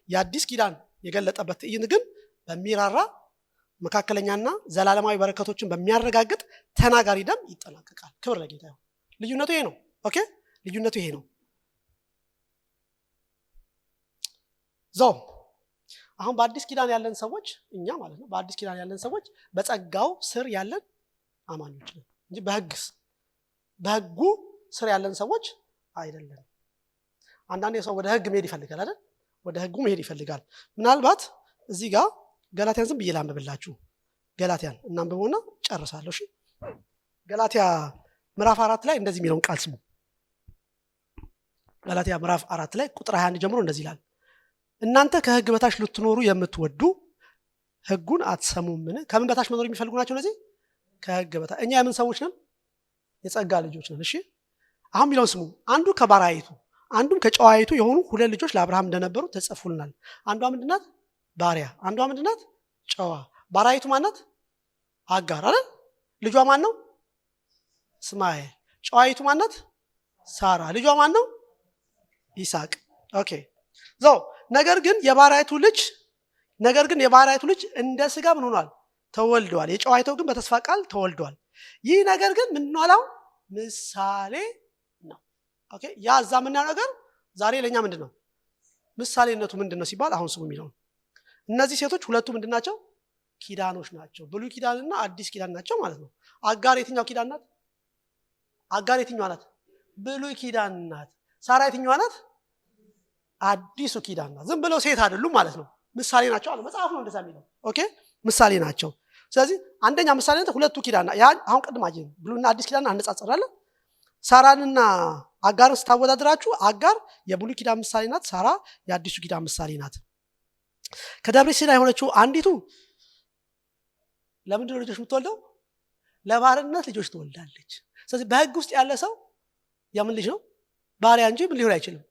የአዲስ ኪዳን የገለጠበት ትዕይንት ግን በሚራራ መካከለኛና ዘላለማዊ በረከቶችን በሚያረጋግጥ ተናጋሪ ደም ይጠናቀቃል። ክብር ለጌታ ይሁን። ልዩነቱ ይሄ ነው። ኦኬ፣ ልዩነቱ ይሄ ነው። አሁን በአዲስ ኪዳን ያለን ሰዎች እኛ ማለት ነው በአዲስ ኪዳን ያለን ሰዎች በጸጋው ስር ያለን አማኞች ነን እንጂ በህጉ ስር ያለን ሰዎች አይደለም። አንዳንዴ ሰው ወደ ህግ መሄድ ይፈልጋል አይደል? ወደ ህጉ መሄድ ይፈልጋል። ምናልባት እዚህ ጋር ገላትያን ዝም ብዬ ላንብብላችሁ። ገላትያን እናንብበውና ጨርሳለሁ። እሺ፣ ገላትያ ምዕራፍ 4 ላይ እንደዚህ የሚለውን ቃል ስሙ። ገላትያ ምዕራፍ 4 ላይ ቁጥር 21 ጀምሮ እንደዚህ ይላል። እናንተ ከህግ በታች ልትኖሩ የምትወዱ ህጉን አትሰሙምን? ከምን በታች መኖር የሚፈልጉ ናቸው እነዚህ? ከህግ በታች። እኛ የምን ሰዎች ነን? የጸጋ ልጆች ነን። እሺ፣ አሁን የሚለውን ስሙ። አንዱ ከባሪያይቱ አንዱም ከጨዋይቱ የሆኑ ሁለት ልጆች ለአብርሃም እንደነበሩ ተጽፎልናል። አንዷ ምንድናት? ባሪያ። አንዷ ምንድናት? ጨዋ። ባሪያይቱ ማናት? አጋር አይደል? ልጇ ማን ነው? እስማኤል። ጨዋይቱ ማናት? ሳራ። ልጇ ማን ነው? ይስሐቅ። ኦኬ። ነገር ግን የባሪያይቱ ልጅ እንደ ስጋ ምን ሆኗል? ተወልዷል። የጨዋይቱ ግን በተስፋ ቃል ተወልዷል። ይህ ነገር ግን ምን ነው? ምሳሌ ነው። ኦኬ። ያ እዛ ምናየው ነገር ዛሬ ለኛ ምንድነው? ምሳሌነቱ ምንድነው ሲባል አሁን ስሙ የሚለው እነዚህ ሴቶች ሁለቱ ምንድናቸው? ኪዳኖች ናቸው። ብሉይ ኪዳንና አዲስ ኪዳን ናቸው ማለት ነው። አጋር የትኛው ኪዳን ናት? አጋር የትኛዋ ናት? ብሉይ ኪዳን ናት። ሳራ የትኛዋ ናት? አዲሱ ኪዳን ናት። ዝም ብለው ሴት አይደሉም ማለት ነው። ምሳሌ ናቸው አለ መጽሐፍ ነው እንደዛ የሚለው። ኦኬ፣ ምሳሌ ናቸው። ስለዚህ አንደኛ ምሳሌነት ሁለቱ ኪዳን ያ አሁን ቅድም አየን ብሉይና አዲስ ኪዳን አነጻጽራለን። ሳራንና አጋርን ስታወዳድራችሁ አጋር የብሉይ ኪዳን ምሳሌ ናት፣ ሳራ የአዲሱ ኪዳን ምሳሌ ናት። ከደብረ ሲና የሆነችው አንዲቱ ለምንድን ነው ልጆች የምትወልደው? ለባርነት ልጆች ትወልዳለች። ስለዚህ በህግ ውስጥ ያለ ሰው የምን ልጅ ነው? ባሪያ እንጂ ምን ሊሆን አይችልም።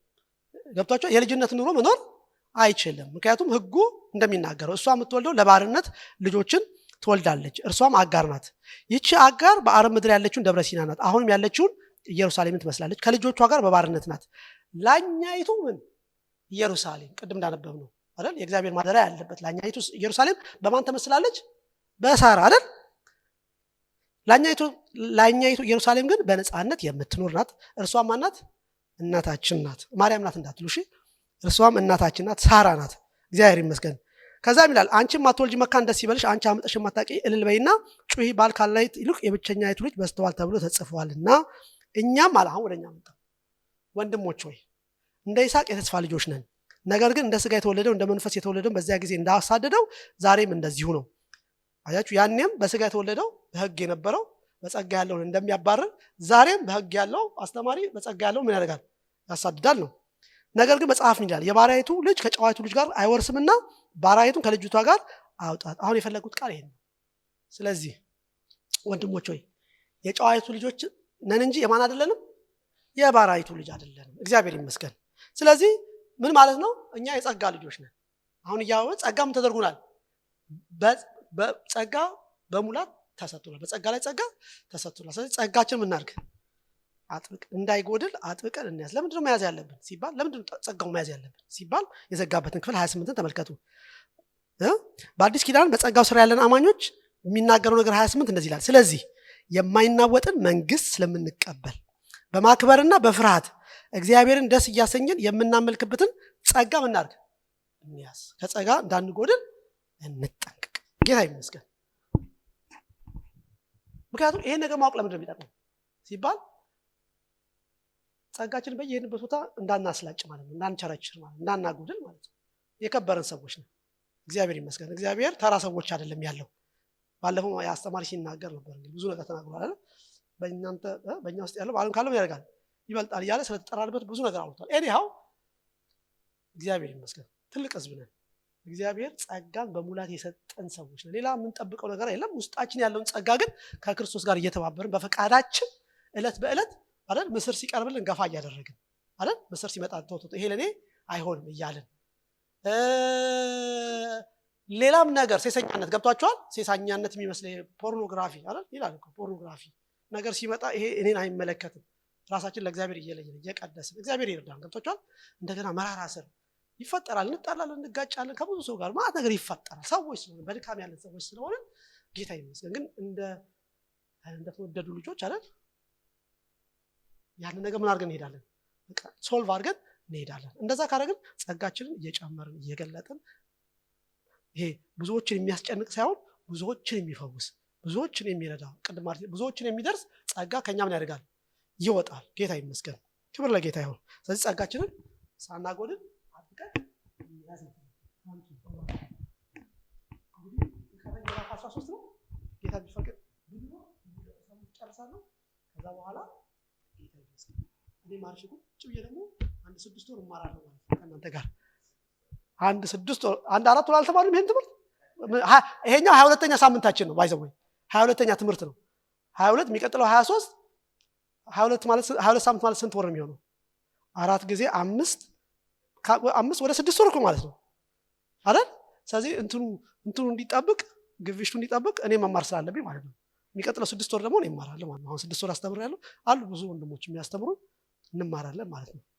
ገብቷቸው የልጅነት ኑሮ መኖር አይችልም። ምክንያቱም ህጉ እንደሚናገረው እሷ የምትወልደው ለባርነት ልጆችን ትወልዳለች። እርሷም አጋር ናት። ይቺ አጋር በአረብ ምድር ያለችውን ደብረ ሲና ናት። አሁንም ያለችውን ኢየሩሳሌምን ትመስላለች። ከልጆቿ ጋር በባርነት ናት። ላኛይቱ ምን ኢየሩሳሌም ቅድም እንዳነበብ ነው አይደል? የእግዚአብሔር ማደሪያ ያለበት ላኛይቱ ኢየሩሳሌም በማን ተመስላለች? በሳራ አይደል? ላኛይቱ ኢየሩሳሌም ግን በነፃነት የምትኖር ናት። እርሷም ማናት? እናታችን ናት። ማርያም ናት እንዳትሉ እሺ። እርሷም እናታችን ናት፣ ሳራ ናት። እግዚአብሔር ይመስገን። ከዛም ይላል አንቺም ማትወልጂ መካን ደስ ይበልሽ፣ አንቺ አምጠሽ ማታቂ እልል በይና ጩሂ፣ ባል ካላት ይልቅ የብቸኛይቱ ልጅ በስተዋል ተብሎ ተጽፏልና። እኛም አለ አሁን ወደኛ መጣ። ወንድሞች ሆይ እንደ ይስሐቅ የተስፋ ልጆች ነን። ነገር ግን እንደ ስጋ የተወለደው እንደ መንፈስ የተወለደው በዚያ ጊዜ እንዳሳደደው ዛሬም እንደዚሁ ነው። አያችሁ፣ ያኔም በስጋ የተወለደው በህግ የነበረው በጸጋ ያለውን እንደሚያባርር ዛሬም በህግ ያለው አስተማሪ በጸጋ ያለው ምን ያደርጋል? ያሳድዳል ነው። ነገር ግን መጽሐፍ ይላል የባሪያይቱ ልጅ ከጨዋይቱ ልጅ ጋር አይወርስምና ባሪያይቱን ከልጅቷ ጋር አውጣት። አሁን የፈለጉት ቃል ይሄ ነው። ስለዚህ ወንድሞች ሆይ የጨዋይቱ ልጆች ነን እንጂ የማን አይደለንም? የባሪያይቱ ልጅ አይደለንም። እግዚአብሔር ይመስገን። ስለዚህ ምን ማለት ነው? እኛ የጸጋ ልጆች ነን። አሁን እያወቅን ጸጋም ተደርጎናል። በጸጋ በሙላት ተሰጥቶናል። በጸጋ ላይ ጸጋ ተሰጥቶናል። ስለዚህ ጸጋችን ምን እናድርግ? አጥብቅ እንዳይጎድል አጥብቀን እንያዝ። ለምንድነው መያዝ ያለብን ሲባል ለምንድነው ጸጋው መያዝ ያለብን ሲባል የዘጋበትን ክፍል 28ን ተመልከቱ። በአዲስ ኪዳን በጸጋው ስራ ያለን አማኞች የሚናገረው ነገር 28 እንደዚህ ይላል። ስለዚህ የማይናወጥን መንግስት ስለምንቀበል በማክበርና በፍርሃት እግዚአብሔርን ደስ እያሰኘን የምናመልክበትን ጸጋ ምን እናድርግ? እንያዝ። ከጸጋ እንዳንጎድል እንጠንቀቅ። ጌታ ይመስገን። ምክንያቱም ይሄን ነገር ማወቅ ለምንድነው የሚጠቅመው ሲባል ጸጋችን በየሄድንበት ቦታ እንዳናስላጭ ማለት ነው፣ እንዳንቸረችር ማለት ነው፣ እንዳናጎድል ማለት ነው። የከበረን ሰዎች ነው። እግዚአብሔር ይመስገን። እግዚአብሔር ተራ ሰዎች አይደለም ያለው። ባለፈው የአስተማሪ ሲናገር ነበር እንግዲህ ብዙ ነገር ተናግሯል አይደል? በእኛ ውስጥ ያለው በዓለም ካለው ያደርጋል ይበልጣል እያለ ስለተጠራንበት ብዙ ነገር አውርቷል። ኤኒሃው እግዚአብሔር ይመስገን ትልቅ ህዝብ ነን። እግዚአብሔር ጸጋን በሙላት የሰጠን ሰዎች ነን። ሌላ የምንጠብቀው ነገር የለም። ውስጣችን ያለውን ጸጋ ግን ከክርስቶስ ጋር እየተባበርን በፈቃዳችን እለት በእለት አይደል ምስር ሲቀርብልን ገፋ እያደረግን አይደል ምስር ሲመጣ ተውቶ ይሄ ለኔ አይሆንም እያልን ሌላም ነገር ሴሰኛነት ገብቷቸዋል። ሴሰኛነት የሚመስል ፖርኖግራፊ አይደል ይላል እኮ ፖርኖግራፊ ነገር ሲመጣ ይሄ እኔን አይመለከትም። ራሳችን ለእግዚአብሔር እየለየን እየቀደስን እግዚአብሔር ይርዳን። ገብቷቸዋል። እንደገና መራራ ስር ይፈጠራል። እንጣላለን፣ እንጋጫለን፣ ከብዙ ሰው ጋር ማለት ነገር ይፈጠራል። ሰዎች ስለሆነ በድካም ያለን ሰዎች ስለሆነ ጌታ ይመስገን። ግን እንደተወደዱ ልጆች አይደል ያን ነገር ምን አድርገን እንሄዳለን? በቃ ሶልቭ አድርገን እንሄዳለን። እንደዛ ካደረግን ጸጋችንን እየጨመርን እየገለጥን ይሄ ብዙዎችን የሚያስጨንቅ ሳይሆን ብዙዎችን የሚፈውስ ብዙዎችን የሚረዳ ቅድም ማለት ብዙዎችን የሚደርስ ጸጋ ከኛ ምን ያደርጋል? ይወጣል። ጌታ ይመስገን። ክብር ለጌታ ይሁን። ስለዚህ ጸጋችንን ሳናጎድል አጥብቀን እንያዝ። እንግዲህ ምዕራፍ 13 ነው። ጌታ ቢፈቅድ ብዙ ጨርሳለሁ። ከዛ በኋላ ጌታ ይመስገን እኔ ማርሽ ቁጭ ብዬ ደግሞ አንድ 6 ወር እማራለሁ ማለት ነው ከእናንተ ጋር። አንድ 6 ወር አንድ 4 ወር አልተማርንም ይሄን ትምህርት። ይሄኛው 22ኛ ሳምንታችን ነው። ባይዘው 22ኛ ትምህርት ነው። 22 የሚቀጥለው 23 22 ሳምንት ማለት ስንት ወር ነው የሚሆነው? 4 ጊዜ 5 ወደ 6 ወር እኮ ማለት ነው አይደል? ስለዚህ እንትኑ እንዲጠብቅ ግብሽቱ እንዲጠብቅ እኔ መማር ስላለብኝ ማለት ነው። የሚቀጥለው 6 ወር ደግሞ እኔ እማራለሁ ማለት ነው። አሁን 6 ወር አስተምራለሁ አሉ ብዙ ወንድሞች የሚያስተምሩ እንማራለን ማለት ነው።